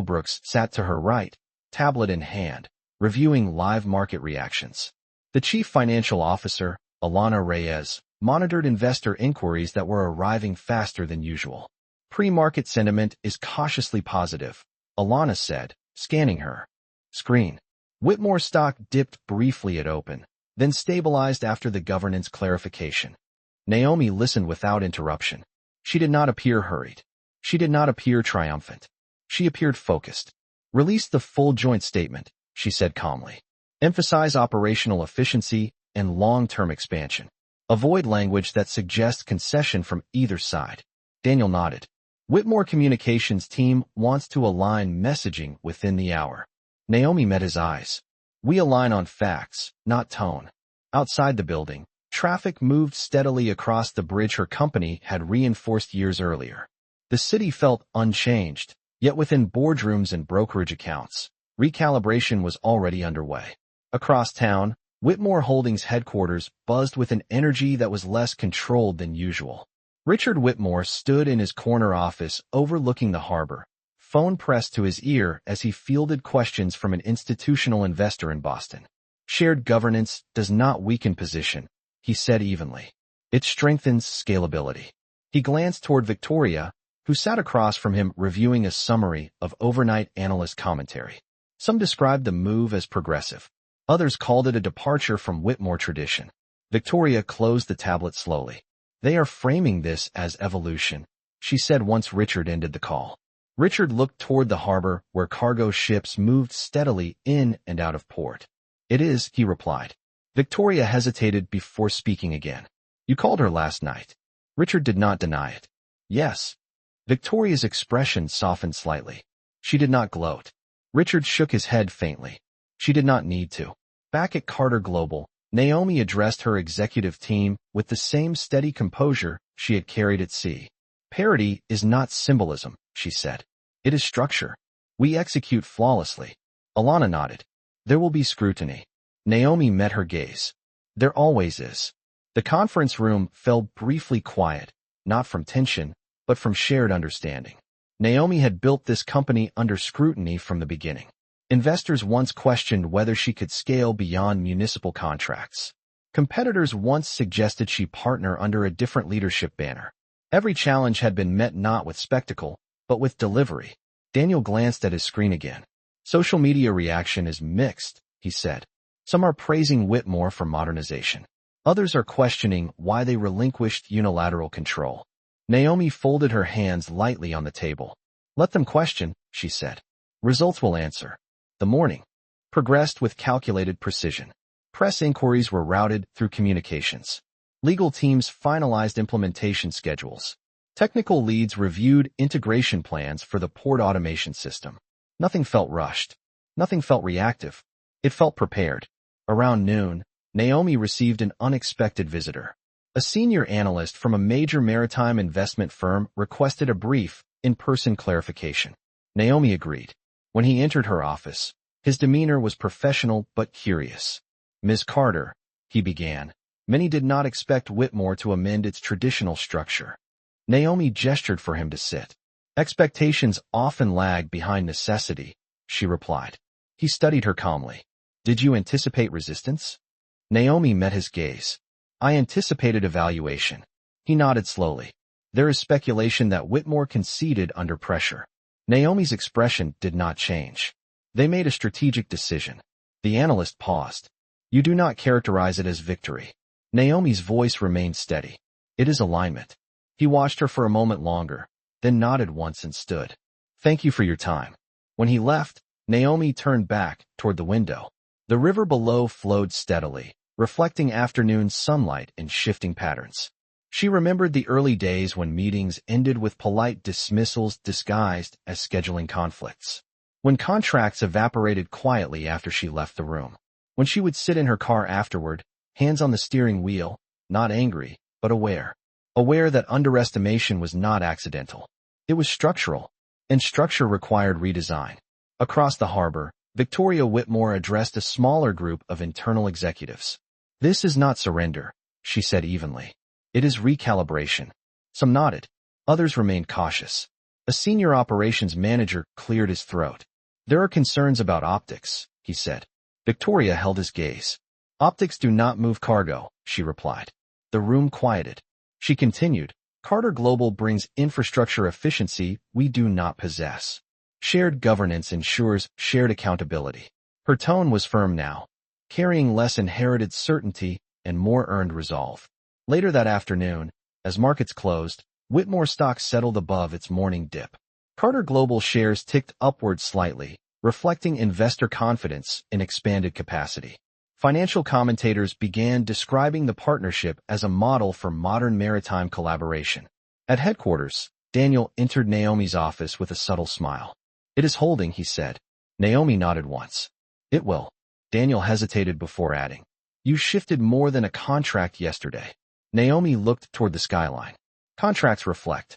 Brooks sat to her right, tablet in hand, reviewing live market reactions. The chief financial officer, Alana Reyes, monitored investor inquiries that were arriving faster than usual. Pre-market sentiment is cautiously positive, Alana said, scanning her screen. Whitmore stock dipped briefly at open, then stabilized after the governance clarification. Naomi listened without interruption. She did not appear hurried. She did not appear triumphant. She appeared focused. Release the full joint statement, she said calmly. Emphasize operational efficiency and long-term expansion. Avoid language that suggests concession from either side. Daniel nodded. Whitmore Communications team wants to align messaging within the hour. Naomi met his eyes. We align on facts, not tone. Outside the building, traffic moved steadily across the bridge her company had reinforced years earlier. The city felt unchanged, yet within boardrooms and brokerage accounts, recalibration was already underway. Across town, Whitmore Holdings headquarters buzzed with an energy that was less controlled than usual. Richard Whitmore stood in his corner office overlooking the harbor, phone pressed to his ear as he fielded questions from an institutional investor in Boston. Shared governance does not weaken position, he said evenly. It strengthens scalability. He glanced toward Victoria, who sat across from him reviewing a summary of overnight analyst commentary. Some described the move as progressive. Others called it a departure from Whitmore tradition. Victoria closed the tablet slowly. They are framing this as evolution, she said once Richard ended the call. Richard looked toward the harbor where cargo ships moved steadily in and out of port. It is, he replied. Victoria hesitated before speaking again. You called her last night. Richard did not deny it. Yes. Victoria's expression softened slightly. She did not gloat. Richard shook his head faintly. She did not need to. Back at Carter Global, Naomi addressed her executive team with the same steady composure she had carried at sea. Parity is not symbolism, she said. It is structure. We execute flawlessly. Alana nodded. There will be scrutiny. Naomi met her gaze. There always is. The conference room fell briefly quiet, not from tension, but from shared understanding. Naomi had built this company under scrutiny from the beginning. Investors once questioned whether she could scale beyond municipal contracts. Competitors once suggested she partner under a different leadership banner. Every challenge had been met not with spectacle, but with delivery. Daniel glanced at his screen again. Social media reaction is mixed, he said. Some are praising Whitmore for modernization. Others are questioning why they relinquished unilateral control. Naomi folded her hands lightly on the table. Let them question, she said. Results will answer. The morning progressed with calculated precision. Press inquiries were routed through communications. Legal teams finalized implementation schedules. Technical leads reviewed integration plans for the port automation system. Nothing felt rushed. Nothing felt reactive. It felt prepared. Around noon, Naomi received an unexpected visitor. A senior analyst from a major maritime investment firm requested a brief, in-person clarification. Naomi agreed. When he entered her office, his demeanor was professional but curious. Ms. Carter, he began. Many did not expect Whitmore to amend its traditional structure. Naomi gestured for him to sit. Expectations often lag behind necessity, she replied. He studied her calmly. Did you anticipate resistance? Naomi met his gaze. I anticipated evaluation. He nodded slowly. There is speculation that Whitmore conceded under pressure. Naomi's expression did not change. They made a strategic decision. The analyst paused. You do not characterize it as victory. Naomi's voice remained steady. It is alignment. He watched her for a moment longer, then nodded once and stood. Thank you for your time. When he left, Naomi turned back toward the window. The river below flowed steadily, reflecting afternoon sunlight in shifting patterns. She remembered the early days when meetings ended with polite dismissals disguised as scheduling conflicts. When contracts evaporated quietly after she left the room. When she would sit in her car afterward, hands on the steering wheel, not angry, but aware. Aware that underestimation was not accidental. It was structural, and structure required redesign. Across the harbor, Victoria Whitmore addressed a smaller group of internal executives. This is not surrender, she said evenly. It is recalibration. Some nodded. Others remained cautious. A senior operations manager cleared his throat. There are concerns about optics, he said. Victoria held his gaze. Optics do not move cargo, she replied. The room quieted. She continued, Carter Global brings infrastructure efficiency we do not possess. Shared governance ensures shared accountability. Her tone was firm now, carrying less inherited certainty and more earned resolve. Later that afternoon, as markets closed, Whitmore stock settled above its morning dip. Carter Global shares ticked upward slightly, reflecting investor confidence in expanded capacity. Financial commentators began describing the partnership as a model for modern maritime collaboration. At headquarters, Daniel entered Naomi's office with a subtle smile. It is holding, he said. Naomi nodded once. It will. Daniel hesitated before adding. You shifted more than a contract yesterday. Naomi looked toward the skyline. Contracts reflect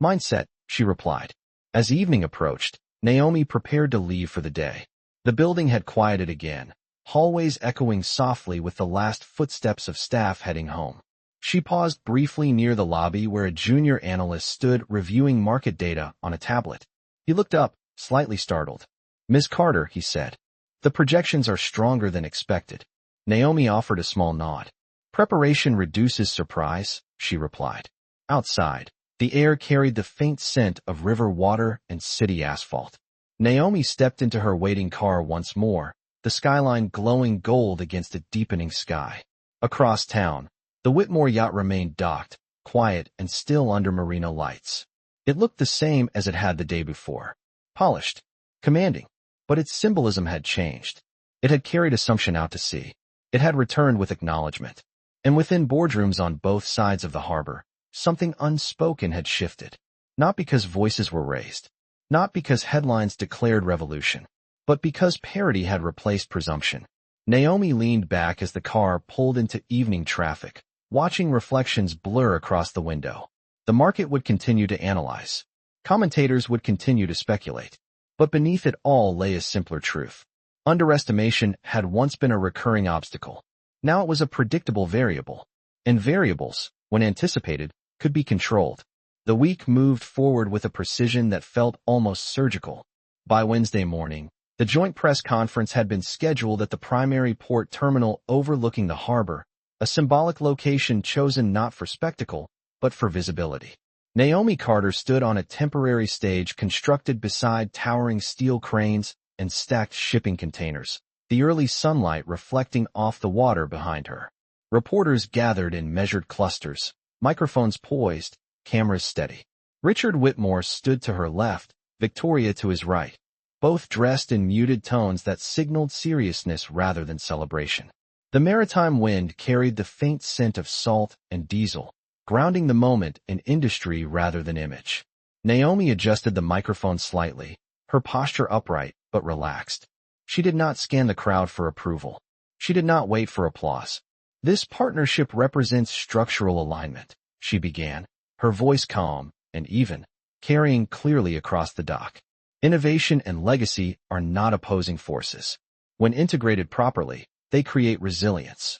mindset, she replied. As evening approached, Naomi prepared to leave for the day. The building had quieted again, hallways echoing softly with the last footsteps of staff heading home. She paused briefly near the lobby where a junior analyst stood reviewing market data on a tablet. He looked up, slightly startled. Ms. Carter, he said. The projections are stronger than expected. Naomi offered a small nod. Preparation reduces surprise, she replied. Outside, the air carried the faint scent of river water and city asphalt. Naomi stepped into her waiting car once more, the skyline glowing gold against a deepening sky. Across town, the Whitmore yacht remained docked, quiet and still under marina lights. It looked the same as it had the day before. Polished, commanding, but its symbolism had changed. It had carried assumption out to sea. It had returned with acknowledgement. And within boardrooms on both sides of the harbor, something unspoken had shifted. Not because voices were raised, not because headlines declared revolution, but because parity had replaced presumption. Naomi leaned back as the car pulled into evening traffic, watching reflections blur across the window. The market would continue to analyze. Commentators would continue to speculate. But beneath it all lay a simpler truth. Underestimation had once been a recurring obstacle. Now it was a predictable variable. And variables, when anticipated, could be controlled. The week moved forward with a precision that felt almost surgical. By Wednesday morning, the joint press conference had been scheduled at the primary port terminal overlooking the harbor, a symbolic location chosen not for spectacle, but for visibility. Naomi Carter stood on a temporary stage constructed beside towering steel cranes and stacked shipping containers, the early sunlight reflecting off the water behind her. Reporters gathered in measured clusters, microphones poised, cameras steady. Richard Whitmore stood to her left, Victoria to his right, both dressed in muted tones that signaled seriousness rather than celebration. The maritime wind carried the faint scent of salt and diesel, grounding the moment in industry rather than image. Naomi adjusted the microphone slightly, her posture upright but relaxed. She did not scan the crowd for approval. She did not wait for applause. "This partnership represents structural alignment," she began, her voice calm and even, carrying clearly across the dock. "Innovation and legacy are not opposing forces. When integrated properly, they create resilience."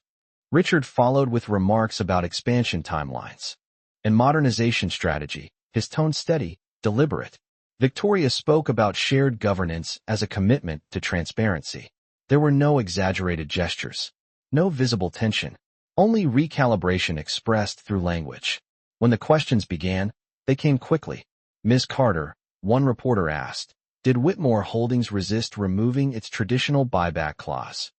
Richard followed with remarks about expansion timelines and modernization strategy, his tone steady, deliberate. Victoria spoke about shared governance as a commitment to transparency. There were no exaggerated gestures, no visible tension, only recalibration expressed through language. When the questions began, they came quickly. "Ms. Carter," one reporter asked, "did Whitmore Holdings resist removing its traditional buyback clause?"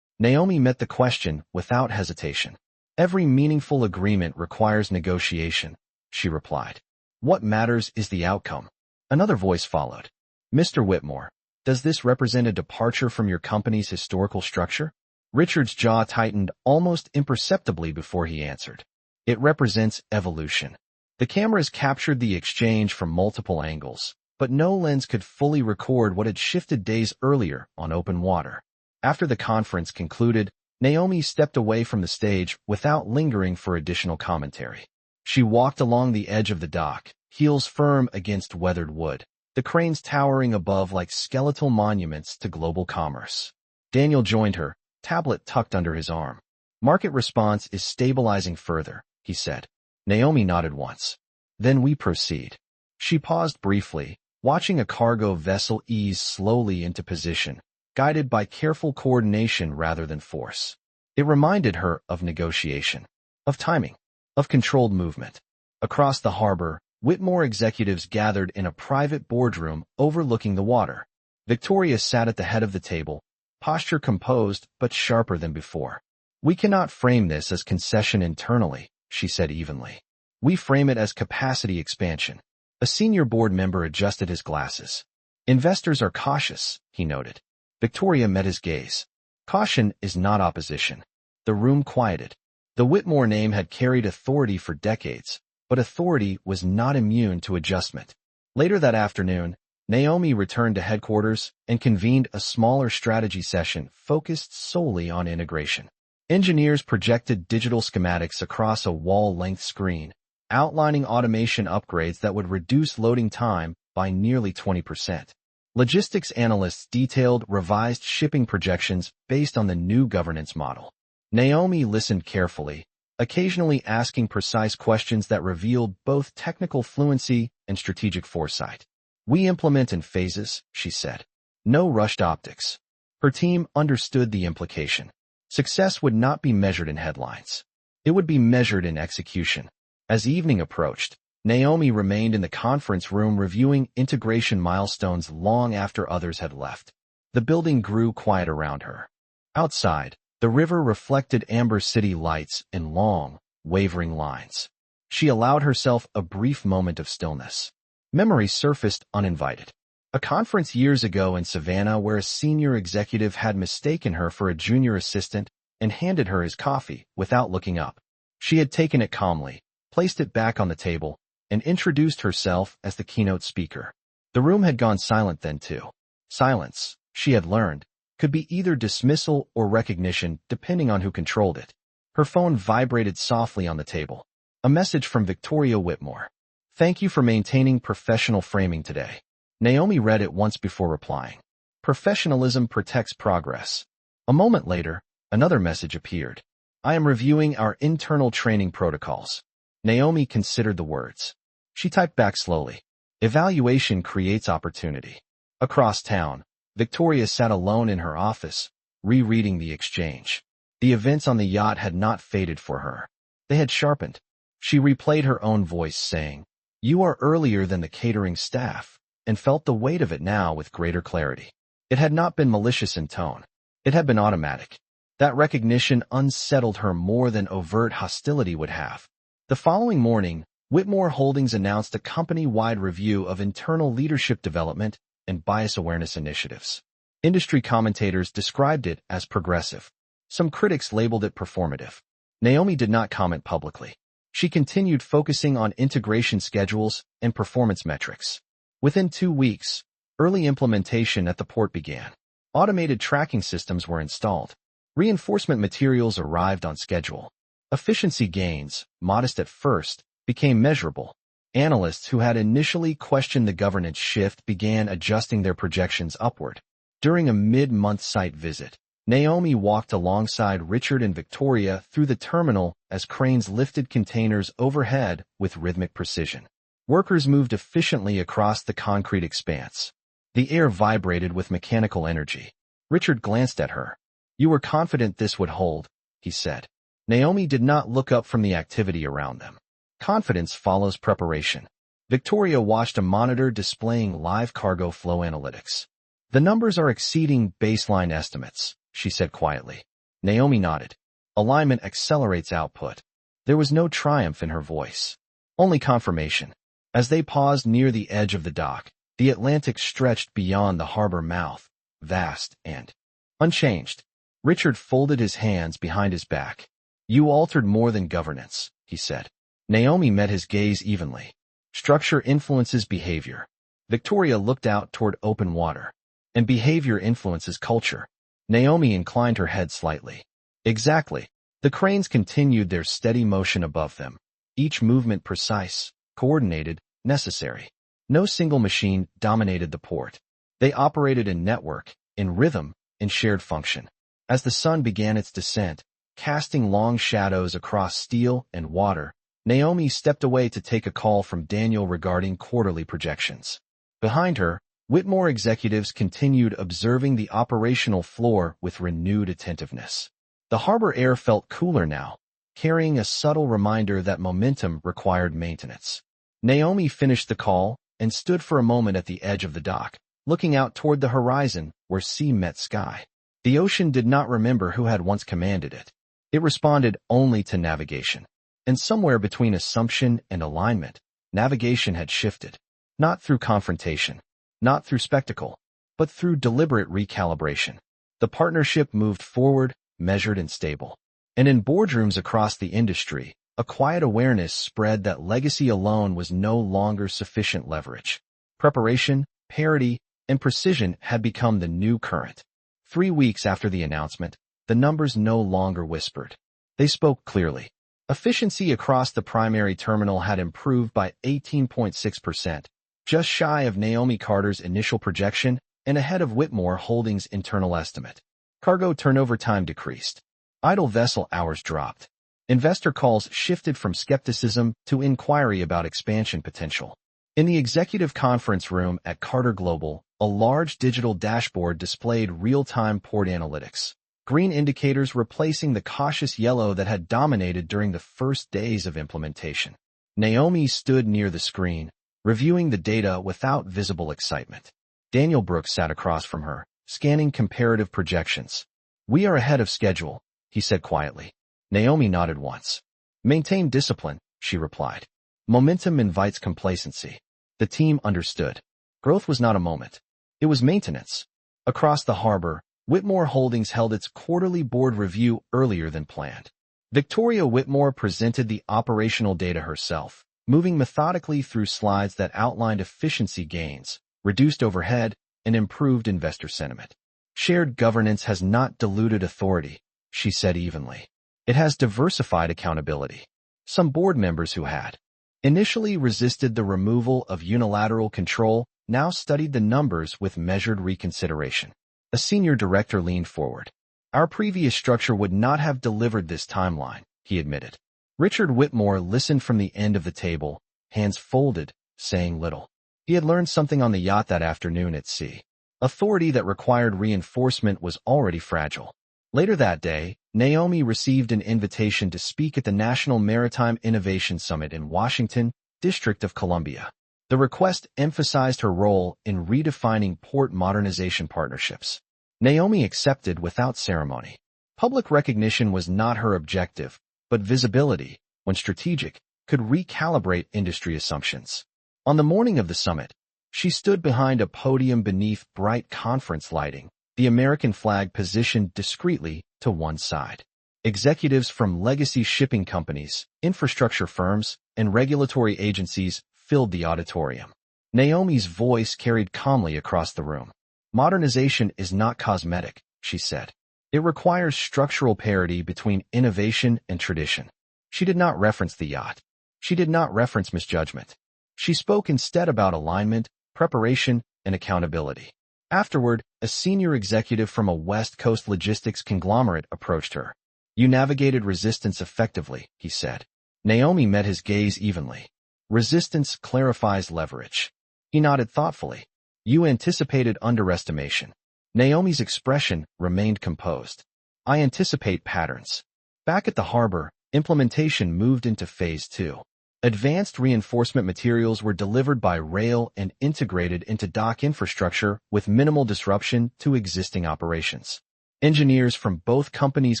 Naomi met the question without hesitation. "Every meaningful agreement requires negotiation," she replied. "What matters is the outcome." Another voice followed. "Mr. Whitmore, does this represent a departure from your company's historical structure?" Richard's jaw tightened almost imperceptibly before he answered. "It represents evolution." The cameras captured the exchange from multiple angles, but no lens could fully record what had shifted days earlier on open water. After the conference concluded, Naomi stepped away from the stage without lingering for additional commentary. She walked along the edge of the dock, heels firm against weathered wood, the cranes towering above like skeletal monuments to global commerce. Daniel joined her, tablet tucked under his arm. "Market response is stabilizing further," he said. Naomi nodded once. "Then we proceed." She paused briefly, watching a cargo vessel ease slowly into position, guided by careful coordination rather than force. It reminded her of negotiation, of timing, of controlled movement. Across the harbor, Whitmore executives gathered in a private boardroom overlooking the water. Victoria sat at the head of the table, posture composed but sharper than before. "We cannot frame this as concession internally," she said evenly. "We frame it as capacity expansion." A senior board member adjusted his glasses. "Investors are cautious," he noted. Victoria met his gaze. "Caution is not opposition." The room quieted. The Whitmore name had carried authority for decades, but authority was not immune to adjustment. Later that afternoon, Naomi returned to headquarters and convened a smaller strategy session focused solely on integration. Engineers projected digital schematics across a wall-length screen, outlining automation upgrades that would reduce loading time by nearly 20%. Logistics analysts detailed revised shipping projections based on the new governance model. Naomi listened carefully, occasionally asking precise questions that revealed both technical fluency and strategic foresight. "We implement in phases," she said. "No rushed optics." Her team understood the implication. Success would not be measured in headlines. It would be measured in execution. As evening approached, Naomi remained in the conference room reviewing integration milestones long after others had left. The building grew quiet around her. Outside, the river reflected amber city lights in long, wavering lines. She allowed herself a brief moment of stillness. Memory surfaced uninvited. A conference years ago in Savannah where a senior executive had mistaken her for a junior assistant and handed her his coffee without looking up. She had taken it calmly, placed it back on the table, and introduced herself as the keynote speaker. The room had gone silent then too. Silence, she had learned, could be either dismissal or recognition depending on who controlled it. Her phone vibrated softly on the table. A message from Victoria Whitmore. "Thank you for maintaining professional framing today." Naomi read it once before replying. "Professionalism protects progress." A moment later, another message appeared. "I am reviewing our internal training protocols." Naomi considered the words. She typed back slowly. Evaluation creates opportunity. Across town, Victoria sat alone in her office, rereading the exchange. The events on the yacht had not faded for her. They had sharpened. She replayed her own voice saying, "You are earlier than the catering staff," and felt the weight of it now with greater clarity. It had not been malicious in tone. It had been automatic. That recognition unsettled her more than overt hostility would have. The following morning, Whitmore Holdings announced a company-wide review of internal leadership development and bias awareness initiatives. Industry commentators described it as progressive. Some critics labeled it performative. Naomi did not comment publicly. She continued focusing on integration schedules and performance metrics. Within 2 weeks, early implementation at the port began. Automated tracking systems were installed. Reinforcement materials arrived on schedule. Efficiency gains, modest at first, became measurable. Analysts who had initially questioned the governance shift began adjusting their projections upward. During a mid-month site visit, Naomi walked alongside Richard and Victoria through the terminal as cranes lifted containers overhead with rhythmic precision. Workers moved efficiently across the concrete expanse. The air vibrated with mechanical energy. Richard glanced at her. "You were confident this would hold," he said. Naomi did not look up from the activity around them. Confidence follows preparation. Victoria watched a monitor displaying live cargo flow analytics. "The numbers are exceeding baseline estimates," she said quietly. Naomi nodded. "Alignment accelerates output." There was no triumph in her voice. Only confirmation. As they paused near the edge of the dock, the Atlantic stretched beyond the harbor mouth, vast and unchanged. Richard folded his hands behind his back. "You altered more than governance," he said. Naomi met his gaze evenly. "Structure influences behavior." Victoria looked out toward open water. "And behavior influences culture." Naomi inclined her head slightly. "Exactly." The cranes continued their steady motion above them, each movement precise, coordinated, necessary. No single machine dominated the port. They operated in network, in rhythm, in shared function. As the sun began its descent, casting long shadows across steel and water, Naomi stepped away to take a call from Daniel regarding quarterly projections. Behind her, Whitmore executives continued observing the operational floor with renewed attentiveness. The harbor air felt cooler now, carrying a subtle reminder that momentum required maintenance. Naomi finished the call and stood for a moment at the edge of the dock, looking out toward the horizon where sea met sky. The ocean did not remember who had once commanded it. It responded only to navigation. And somewhere between assumption and alignment, navigation had shifted. Not through confrontation, not through spectacle, but through deliberate recalibration. The partnership moved forward, measured and stable. And in boardrooms across the industry, a quiet awareness spread that legacy alone was no longer sufficient leverage. Preparation, parity, and precision had become the new current. 3 weeks after the announcement, the numbers no longer whispered. They spoke clearly. Efficiency across the primary terminal had improved by 18.6%, just shy of Naomi Carter's initial projection and ahead of Whitmore Holdings' internal estimate. Cargo turnover time decreased. Idle vessel hours dropped. Investor calls shifted from skepticism to inquiry about expansion potential. In the executive conference room at Carter Global, a large digital dashboard displayed real-time port analytics. Green indicators replacing the cautious yellow that had dominated during the first days of implementation. Naomi stood near the screen, reviewing the data without visible excitement. Daniel Brooks sat across from her, scanning comparative projections. "We are ahead of schedule," he said quietly. Naomi nodded once. "Maintain discipline," she replied. "Momentum invites complacency." The team understood. Growth was not a moment. It was maintenance. Across the harbor, Whitmore Holdings held its quarterly board review earlier than planned. Victoria Whitmore presented the operational data herself, moving methodically through slides that outlined efficiency gains, reduced overhead, and improved investor sentiment. "Shared governance has not diluted authority," she said evenly. "It has diversified accountability." Some board members who had initially resisted the removal of unilateral control now studied the numbers with measured reconsideration. A senior director leaned forward. "Our previous structure would not have delivered this timeline," he admitted. Richard Whitmore listened from the end of the table, hands folded, saying little. He had learned something on the yacht that afternoon at sea. Authority that required reinforcement was already fragile. Later that day, Naomi received an invitation to speak at the National Maritime Innovation Summit in Washington, District of Columbia. The request emphasized her role in redefining port modernization partnerships. Naomi accepted without ceremony. Public recognition was not her objective, but visibility, when strategic, could recalibrate industry assumptions. On the morning of the summit, she stood behind a podium beneath bright conference lighting, the American flag positioned discreetly to one side. Executives from legacy shipping companies, infrastructure firms, and regulatory agencies filled the auditorium. Naomi's voice carried calmly across the room. Modernization is not cosmetic, she said. It requires structural parity between innovation and tradition. She did not reference the yacht. She did not reference misjudgment. She spoke instead about alignment, preparation, and accountability. Afterward, a senior executive from a West Coast logistics conglomerate approached her. "You navigated resistance effectively," he said. Naomi met his gaze evenly. "Resistance clarifies leverage." He nodded thoughtfully. "You anticipated underestimation." Naomi's expression remained composed. "I anticipate patterns." Back at the harbor, implementation moved into phase 2. Advanced reinforcement materials were delivered by rail and integrated into dock infrastructure with minimal disruption to existing operations. Engineers from both companies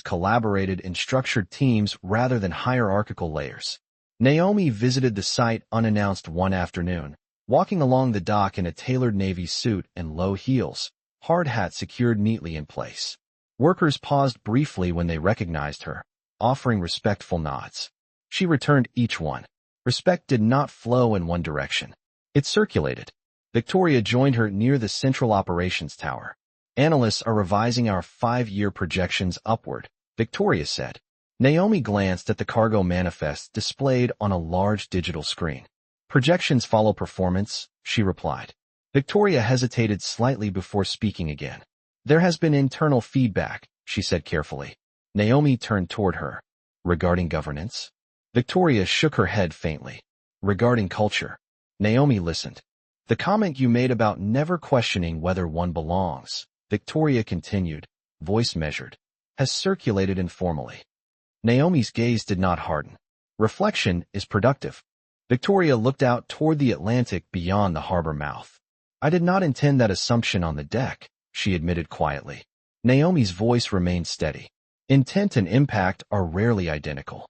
collaborated in structured teams rather than hierarchical layers. Naomi visited the site unannounced one afternoon, walking along the dock in a tailored navy suit and low heels, hard hat secured neatly in place. Workers paused briefly when they recognized her, offering respectful nods. She returned each one. Respect did not flow in one direction. It circulated. Victoria joined her near the central operations tower. "Analysts are revising our 5-year projections upward," Victoria said. Naomi glanced at the cargo manifest displayed on a large digital screen. "Projections follow performance," she replied. Victoria hesitated slightly before speaking again. "There has been internal feedback," she said carefully. Naomi turned toward her. "Regarding governance?" Victoria shook her head faintly. "Regarding culture." Naomi listened. "The comment you made about never questioning whether one belongs," Victoria continued, voice measured, "has circulated informally." Naomi's gaze did not harden. "Reflection is productive." Victoria looked out toward the Atlantic beyond the harbor mouth. "I did not intend that assumption on the deck," she admitted quietly. Naomi's voice remained steady. "Intent and impact are rarely identical."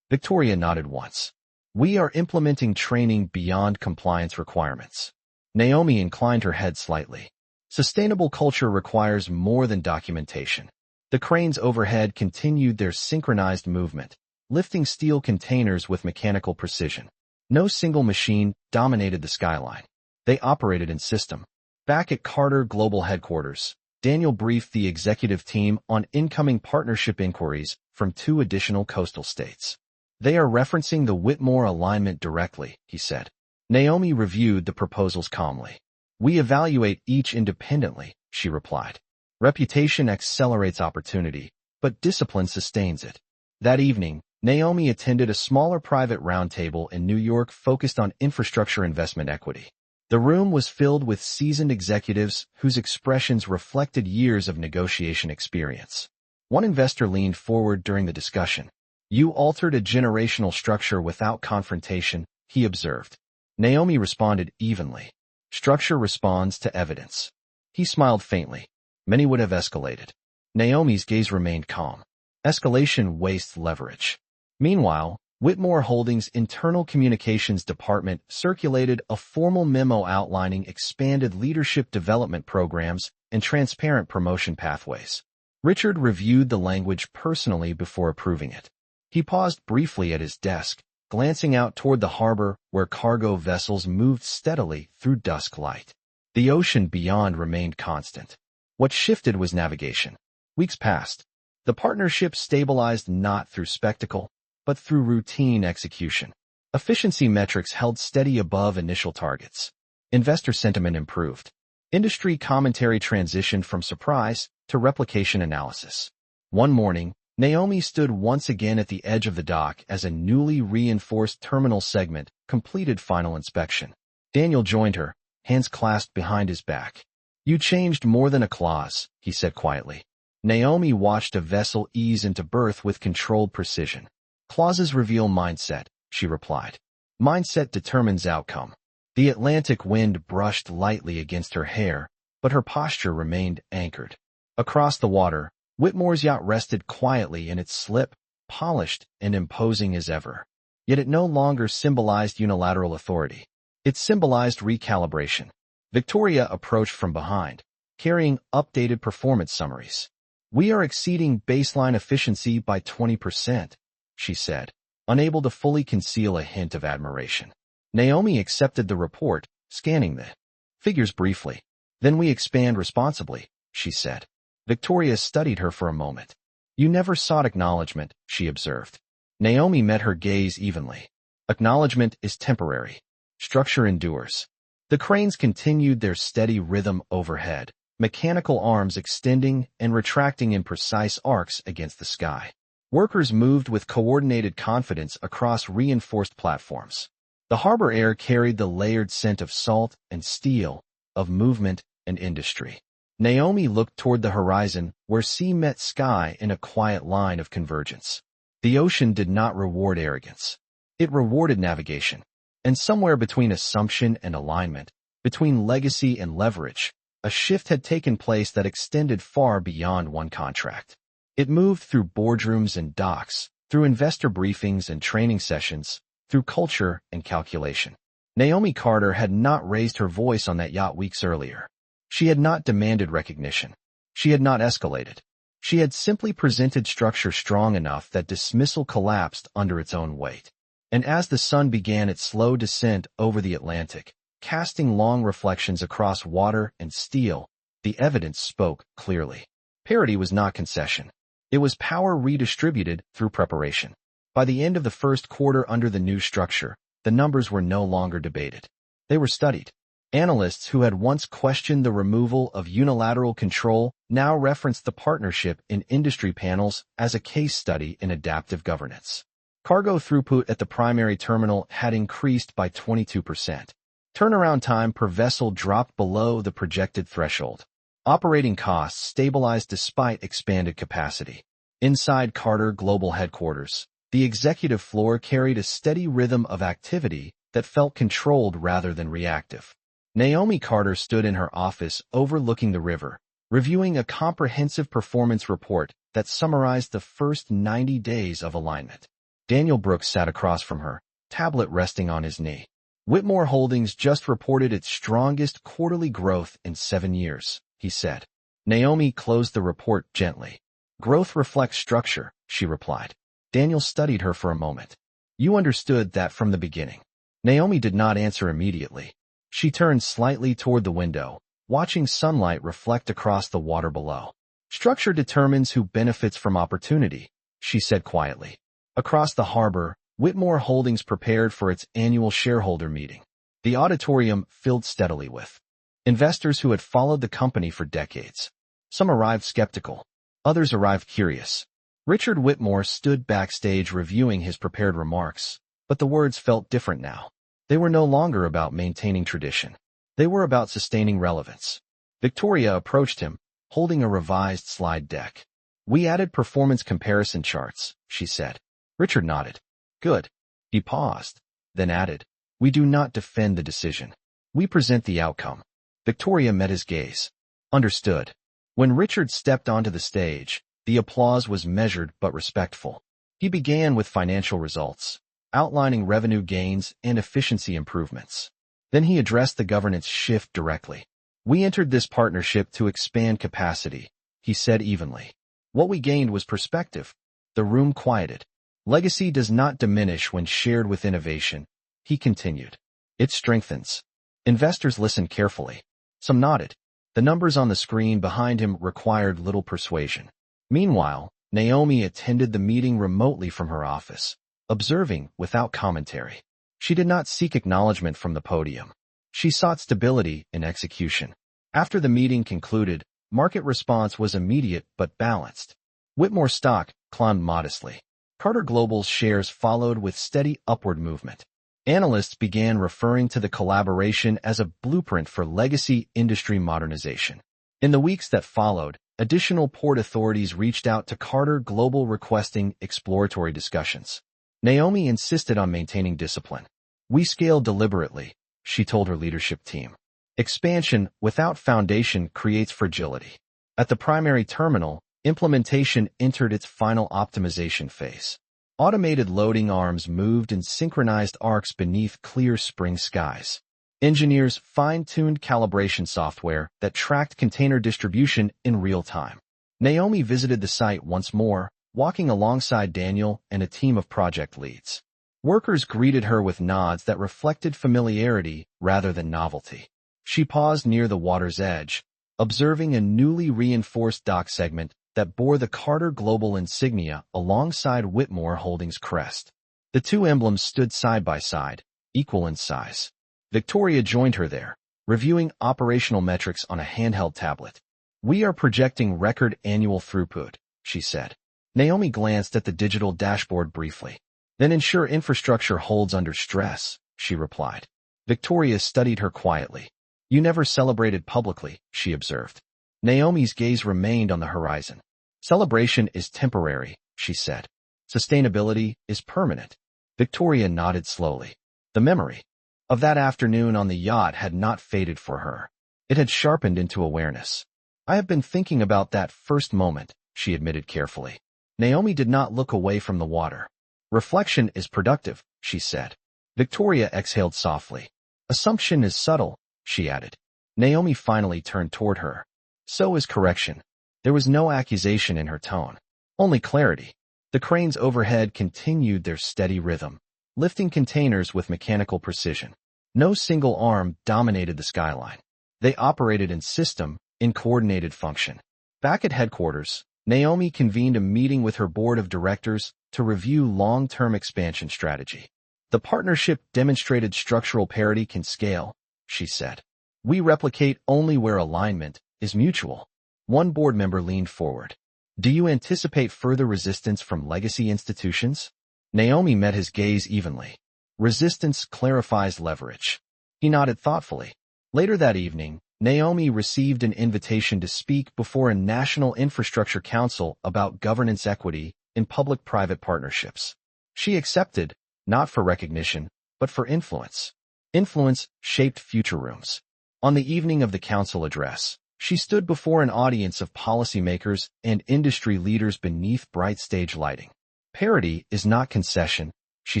Victoria nodded once. "We are implementing training beyond compliance requirements." Naomi inclined her head slightly. "Sustainable culture requires more than documentation." The cranes overhead continued their synchronized movement, lifting steel containers with mechanical precision. No single machine dominated the skyline. They operated in system. Back at Carter Global Headquarters, Daniel briefed the executive team on incoming partnership inquiries from 2 additional coastal states. "They are referencing the Whitmore alignment directly," he said. Naomi reviewed the proposals calmly. "We evaluate each independently," she replied. "Reputation accelerates opportunity, but discipline sustains it." That evening, Naomi attended a smaller private roundtable in New York focused on infrastructure investment equity. The room was filled with seasoned executives whose expressions reflected years of negotiation experience. One investor leaned forward during the discussion. "You altered a generational structure without confrontation," he observed. Naomi responded evenly. "Structure responds to evidence." He smiled faintly. "Many would have escalated." Naomi's gaze remained calm. "Escalation wastes leverage." Meanwhile, Whitmore Holdings' internal communications department circulated a formal memo outlining expanded leadership development programs and transparent promotion pathways. Richard reviewed the language personally before approving it. He paused briefly at his desk, glancing out toward the harbor where cargo vessels moved steadily through dusk light. The ocean beyond remained constant. What shifted was navigation. Weeks passed. The partnership stabilized not through spectacle, but through routine execution. Efficiency metrics held steady above initial targets. Investor sentiment improved. Industry commentary transitioned from surprise to replication analysis. One morning, Naomi stood once again at the edge of the dock as a newly reinforced terminal segment completed final inspection. Daniel joined her, hands clasped behind his back. "You changed more than a clause," he said quietly. Naomi watched a vessel ease into berth with controlled precision. "Clauses reveal mindset," she replied. "Mindset determines outcome." The Atlantic wind brushed lightly against her hair, but her posture remained anchored. Across the water, Whitmore's yacht rested quietly in its slip, polished and imposing as ever. Yet it no longer symbolized unilateral authority. It symbolized recalibration. Victoria approached from behind, carrying updated performance summaries. "We are exceeding baseline efficiency by 20%, she said, unable to fully conceal a hint of admiration. Naomi accepted the report, scanning the figures briefly. "Then we expand responsibly," she said. Victoria studied her for a moment. "You never sought acknowledgement," she observed. Naomi met her gaze evenly. "Acknowledgement is temporary. Structure endures." The cranes continued their steady rhythm overhead, mechanical arms extending and retracting in precise arcs against the sky. Workers moved with coordinated confidence across reinforced platforms. The harbor air carried the layered scent of salt and steel, of movement and industry. Naomi looked toward the horizon, where sea met sky in a quiet line of convergence. The ocean did not reward arrogance. It rewarded navigation. And somewhere between assumption and alignment, between legacy and leverage, a shift had taken place that extended far beyond one contract. It moved through boardrooms and docks, through investor briefings and training sessions, through culture and calculation. Naomi Carter had not raised her voice on that yacht weeks earlier. She had not demanded recognition. She had not escalated. She had simply presented structure strong enough that dismissal collapsed under its own weight. And as the sun began its slow descent over the Atlantic, casting long reflections across water and steel, the evidence spoke clearly. Parity was not concession. It was power redistributed through preparation. By the end of the first quarter under the new structure, the numbers were no longer debated. They were studied. Analysts who had once questioned the removal of unilateral control now referenced the partnership in industry panels as a case study in adaptive governance. Cargo throughput at the primary terminal had increased by 22%. Turnaround time per vessel dropped below the projected threshold. Operating costs stabilized despite expanded capacity. Inside Carter Global Headquarters, the executive floor carried a steady rhythm of activity that felt controlled rather than reactive. Naomi Carter stood in her office overlooking the river, reviewing a comprehensive performance report that summarized the first 90 days of alignment. Daniel Brooks sat across from her, tablet resting on his knee. "Whitmore Holdings just reported its strongest quarterly growth in 7 years, he said. Naomi closed the report gently. "Growth reflects structure," she replied. Daniel studied her for a moment. "You understood that from the beginning." Naomi did not answer immediately. She turned slightly toward the window, watching sunlight reflect across the water below. "Structure determines who benefits from opportunity," she said quietly. Across the harbor, Whitmore Holdings prepared for its annual shareholder meeting. The auditorium filled steadily with investors who had followed the company for decades. Some arrived skeptical. Others arrived curious. Richard Whitmore stood backstage reviewing his prepared remarks, but the words felt different now. They were no longer about maintaining tradition. They were about sustaining relevance. Victoria approached him, holding a revised slide deck. "We added performance comparison charts," she said. Richard nodded. "Good." He paused, then added, "We do not defend the decision. We present the outcome." Victoria met his gaze. "Understood." When Richard stepped onto the stage, the applause was measured but respectful. He began with financial results, outlining revenue gains and efficiency improvements. Then he addressed the governance shift directly. "We entered this partnership to expand capacity," he said evenly. "What we gained was perspective." The room quieted. "Legacy does not diminish when shared with innovation," he continued. "It strengthens." Investors listened carefully. Some nodded. The numbers on the screen behind him required little persuasion. Meanwhile, Naomi attended the meeting remotely from her office, observing without commentary. She did not seek acknowledgement from the podium. She sought stability in execution. After the meeting concluded, market response was immediate but balanced. Whitmore stock climbed modestly. Carter Global's shares followed with steady upward movement. Analysts began referring to the collaboration as a blueprint for legacy industry modernization. In the weeks that followed, additional port authorities reached out to Carter Global requesting exploratory discussions. Naomi insisted on maintaining discipline. "We scale deliberately," she told her leadership team. "Expansion without foundation creates fragility." At the primary terminal, implementation entered its final optimization phase. Automated loading arms moved in synchronized arcs beneath clear spring skies. Engineers fine-tuned calibration software that tracked container distribution in real time. Naomi visited the site once more, walking alongside Daniel and a team of project leads. Workers greeted her with nods that reflected familiarity rather than novelty. She paused near the water's edge, observing a newly reinforced dock segment that bore the Carter Global insignia alongside Whitmore Holdings' crest. The two emblems stood side by side, equal in size. Victoria joined her there, reviewing operational metrics on a handheld tablet. "We are projecting record annual throughput," she said. Naomi glanced at the digital dashboard briefly. "Then ensure infrastructure holds under stress," she replied. Victoria studied her quietly. "You never celebrated publicly," she observed. Naomi's gaze remained on the horizon. "Celebration is temporary," she said. "Sustainability is permanent." Victoria nodded slowly. The memory of that afternoon on the yacht had not faded for her. It had sharpened into awareness. "I have been thinking about that first moment," she admitted carefully. Naomi did not look away from the water. "Reflection is productive," she said. Victoria exhaled softly. "Assumption is subtle," she added. Naomi finally turned toward her. "So is correction." There was no accusation in her tone, only clarity. The cranes overhead continued their steady rhythm, lifting containers with mechanical precision. No single arm dominated the skyline. They operated in system, in coordinated function. Back at headquarters, Naomi convened a meeting with her board of directors to review long-term expansion strategy. "The partnership demonstrated structural parity can scale," she said. "We replicate only where alignment is mutual." One board member leaned forward. "Do you anticipate further resistance from legacy institutions?" Naomi met his gaze evenly. "Resistance clarifies leverage." He nodded thoughtfully. Later that evening, Naomi received an invitation to speak before a National Infrastructure Council about governance equity in public-private partnerships. She accepted, not for recognition, but for influence. Influence shaped future rooms. On the evening of the council address, she stood before an audience of policymakers and industry leaders beneath bright stage lighting. "Parity is not concession," she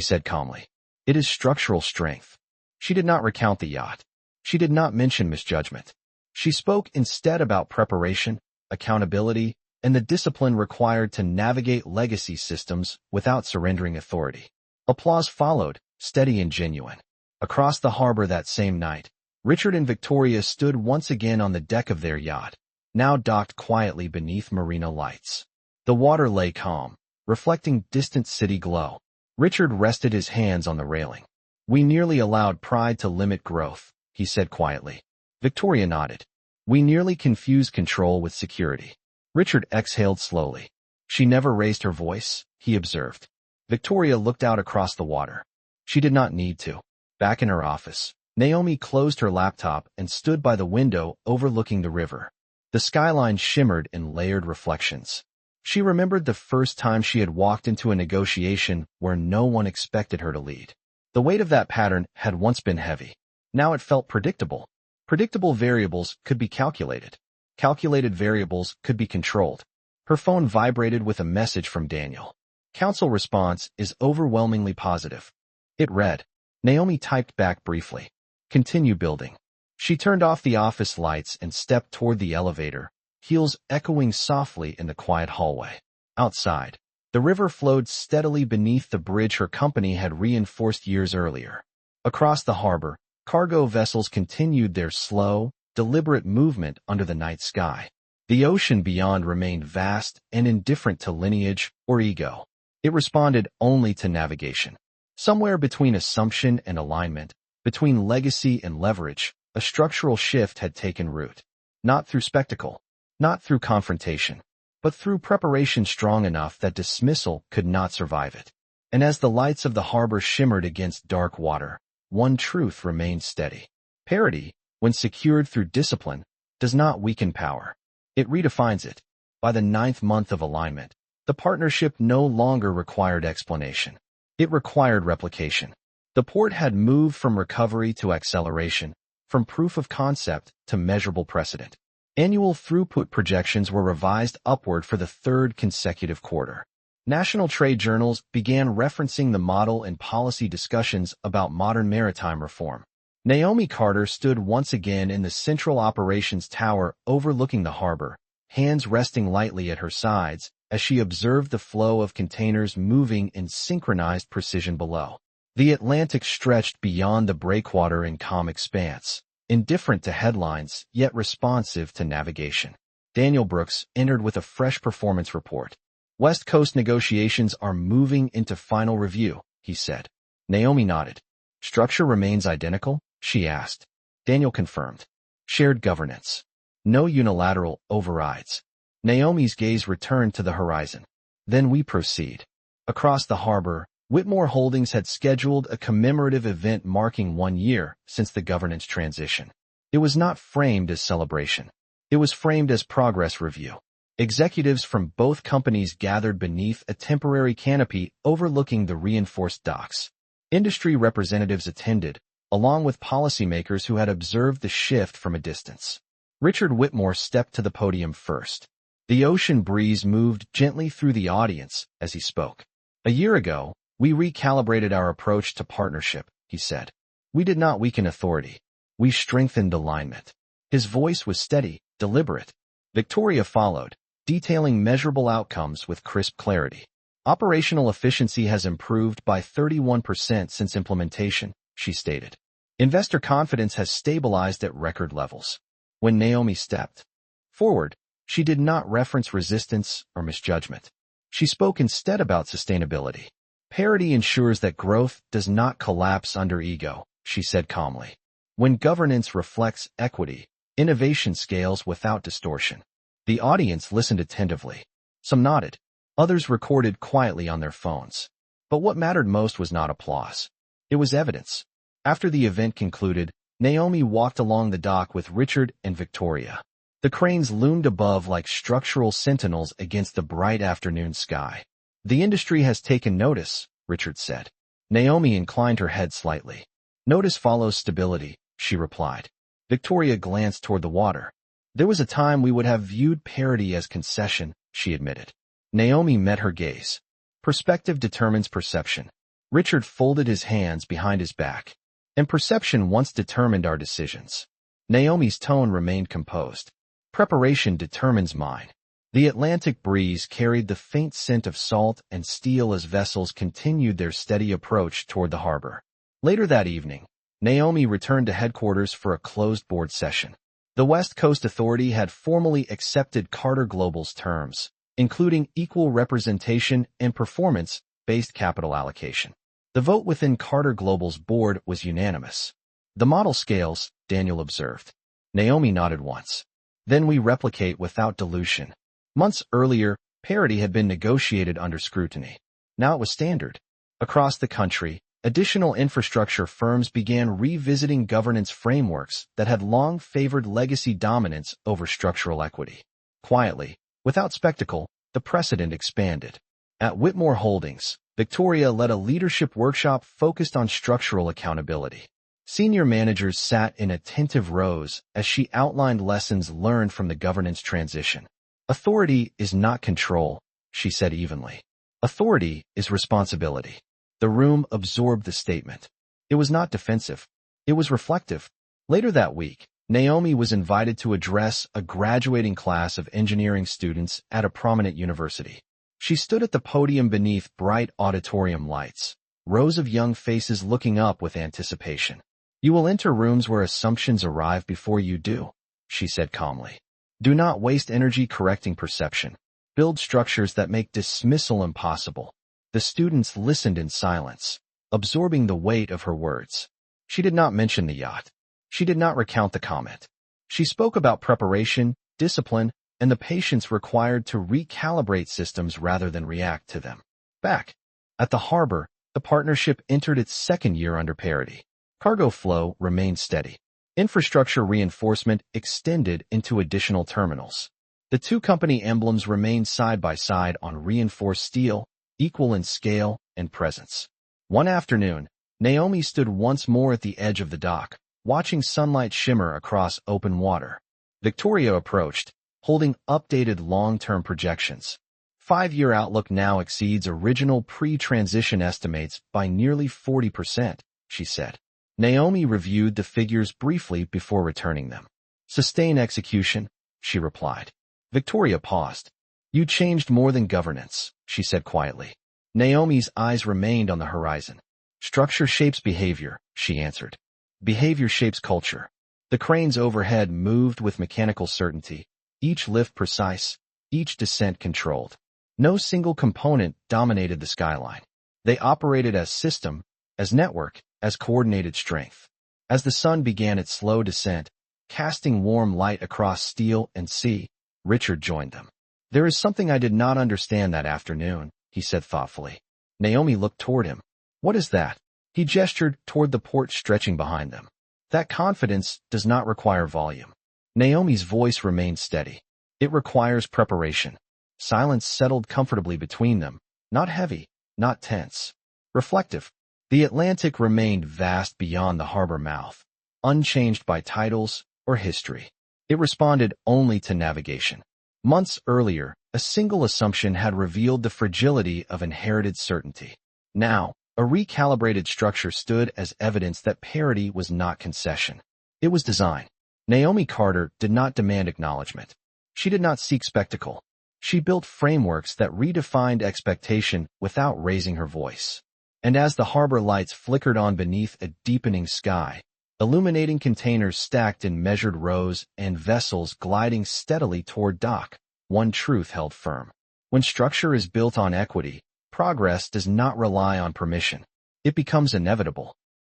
said calmly. "It is structural strength." She did not recount the yacht. She did not mention misjudgment. She spoke instead about preparation, accountability, and the discipline required to navigate legacy systems without surrendering authority. Applause followed, steady and genuine. Across the harbor that same night, Richard and Victoria stood once again on the deck of their yacht, now docked quietly beneath marina lights. The water lay calm, reflecting distant city glow. Richard rested his hands on the railing. "We nearly allowed pride to limit growth," he said quietly. Victoria nodded. "We nearly confused control with security." Richard exhaled slowly. "She never raised her voice," he observed. Victoria looked out across the water. She did not need to. Back in her office, Naomi closed her laptop and stood by the window overlooking the river. The skyline shimmered in layered reflections. She remembered the first time she had walked into a negotiation where no one expected her to lead. The weight of that pattern had once been heavy. Now it felt predictable. Predictable variables could be calculated. Calculated variables could be controlled. Her phone vibrated with a message from Daniel. "Council response is overwhelmingly positive." It read. Naomi typed back briefly. "Continue building." She turned off the office lights and stepped toward the elevator, heels echoing softly in the quiet hallway. Outside, the river flowed steadily beneath the bridge her company had reinforced years earlier. Across the harbor, cargo vessels continued their slow, deliberate movement under the night sky. The ocean beyond remained vast and indifferent to lineage or ego. It responded only to navigation. Somewhere between assumption and alignment, between legacy and leverage, a structural shift had taken root. Not through spectacle, not through confrontation, but through preparation strong enough that dismissal could not survive it. And as the lights of the harbor shimmered against dark water, one truth remained steady. Parity, when secured through discipline, does not weaken power. It redefines it. By the 9th month of alignment, the partnership no longer required explanation. It required replication. The port had moved from recovery to acceleration, from proof of concept to measurable precedent. Annual throughput projections were revised upward for the 3rd consecutive quarter. National trade journals began referencing the model in policy discussions about modern maritime reform. Naomi Carter stood once again in the central operations tower overlooking the harbor, hands resting lightly at her sides as she observed the flow of containers moving in synchronized precision below. The Atlantic stretched beyond the breakwater in calm expanse, indifferent to headlines yet responsive to navigation. Daniel Brooks entered with a fresh performance report. West Coast negotiations are moving into final review, he said. Naomi nodded. Structure remains identical? She asked. Daniel confirmed. Shared governance. No unilateral overrides. Naomi's gaze returned to the horizon. Then we proceed. Across the harbor, Whitmore Holdings had scheduled a commemorative event marking 1 year since the governance transition. It was not framed as celebration. It was framed as progress review. Executives from both companies gathered beneath a temporary canopy overlooking the reinforced docks. Industry representatives attended, along with policymakers who had observed the shift from a distance. Richard Whitmore stepped to the podium first. The ocean breeze moved gently through the audience as he spoke. A year ago, we recalibrated our approach to partnership, he said. We did not weaken authority. We strengthened alignment. His voice was steady, deliberate. Victoria followed, detailing measurable outcomes with crisp clarity. Operational efficiency has improved by 31% since implementation, she stated. Investor confidence has stabilized at record levels. When Naomi stepped forward, she did not reference resistance or misjudgment. She spoke instead about sustainability. Parity ensures that growth does not collapse under ego, she said calmly. When governance reflects equity, innovation scales without distortion. The audience listened attentively. Some nodded. Others recorded quietly on their phones. But what mattered most was not applause. It was evidence. After the event concluded, Naomi walked along the dock with Richard and Victoria. The cranes loomed above like structural sentinels against the bright afternoon sky. The industry has taken notice, Richard said. Naomi inclined her head slightly. Notice follows stability, she replied. Victoria glanced toward the water. There was a time we would have viewed parity as concession, she admitted. Naomi met her gaze. Perspective determines perception. Richard folded his hands behind his back. And perception once determined our decisions. Naomi's tone remained composed. Preparation determines mine. The Atlantic breeze carried the faint scent of salt and steel as vessels continued their steady approach toward the harbor. Later that evening, Naomi returned to headquarters for a closed-board session. The West Coast Authority had formally accepted Carter Global's terms, including equal representation and performance-based capital allocation. The vote within Carter Global's board was unanimous. The model scales, Daniel observed. Naomi nodded once. Then we replicate without dilution. Months earlier, parity had been negotiated under scrutiny. Now it was standard. Across the country, additional infrastructure firms began revisiting governance frameworks that had long favored legacy dominance over structural equity. Quietly, without spectacle, the precedent expanded. At Whitmore Holdings, Victoria led a leadership workshop focused on structural accountability. Senior managers sat in attentive rows as she outlined lessons learned from the governance transition. Authority is not control, she said evenly. Authority is responsibility. The room absorbed the statement. It was not defensive. It was reflective. Later that week, Naomi was invited to address a graduating class of engineering students at a prominent university. She stood at the podium beneath bright auditorium lights, rows of young faces looking up with anticipation. You will enter rooms where assumptions arrive before you do, she said calmly. Do not waste energy correcting perception. Build structures that make dismissal impossible. The students listened in silence, absorbing the weight of her words. She did not mention the yacht. She did not recount the comment. She spoke about preparation, discipline, and the patience required to recalibrate systems rather than react to them. Back at the harbor, the partnership entered its second year under parity. Cargo flow remained steady. Infrastructure reinforcement extended into additional terminals. The two company emblems remained side by side on reinforced steel, equal in scale and presence. One afternoon, Naomi stood once more at the edge of the dock, watching sunlight shimmer across open water. Victoria approached, holding updated long-term projections. 5-year outlook now exceeds original pre-transition estimates by nearly 40%, she said. Naomi reviewed the figures briefly before returning them. Sustain execution, she replied. Victoria paused. You changed more than governance, she said quietly. Naomi's eyes remained on the horizon. Structure shapes behavior, she answered. Behavior shapes culture. The cranes overhead moved with mechanical certainty, each lift precise, each descent controlled. No single component dominated the skyline. They operated as system, as network, as coordinated strength. As the sun began its slow descent, casting warm light across steel and sea, Richard joined them. There is something I did not understand that afternoon, he said thoughtfully. Naomi looked toward him. What is that? He gestured toward the port stretching behind them. That confidence does not require volume. Naomi's voice remained steady. It requires preparation. Silence settled comfortably between them, not heavy, not tense. Reflective. The Atlantic remained vast beyond the harbor mouth, unchanged by titles or history. It responded only to navigation. Months earlier, a single assumption had revealed the fragility of inherited certainty. Now, a recalibrated structure stood as evidence that parity was not concession. It was design. Naomi Carter did not demand acknowledgement. She did not seek spectacle. She built frameworks that redefined expectation without raising her voice. And as the harbor lights flickered on beneath a deepening sky, illuminating containers stacked in measured rows and vessels gliding steadily toward dock, one truth held firm. When structure is built on equity, progress does not rely on permission. It becomes inevitable.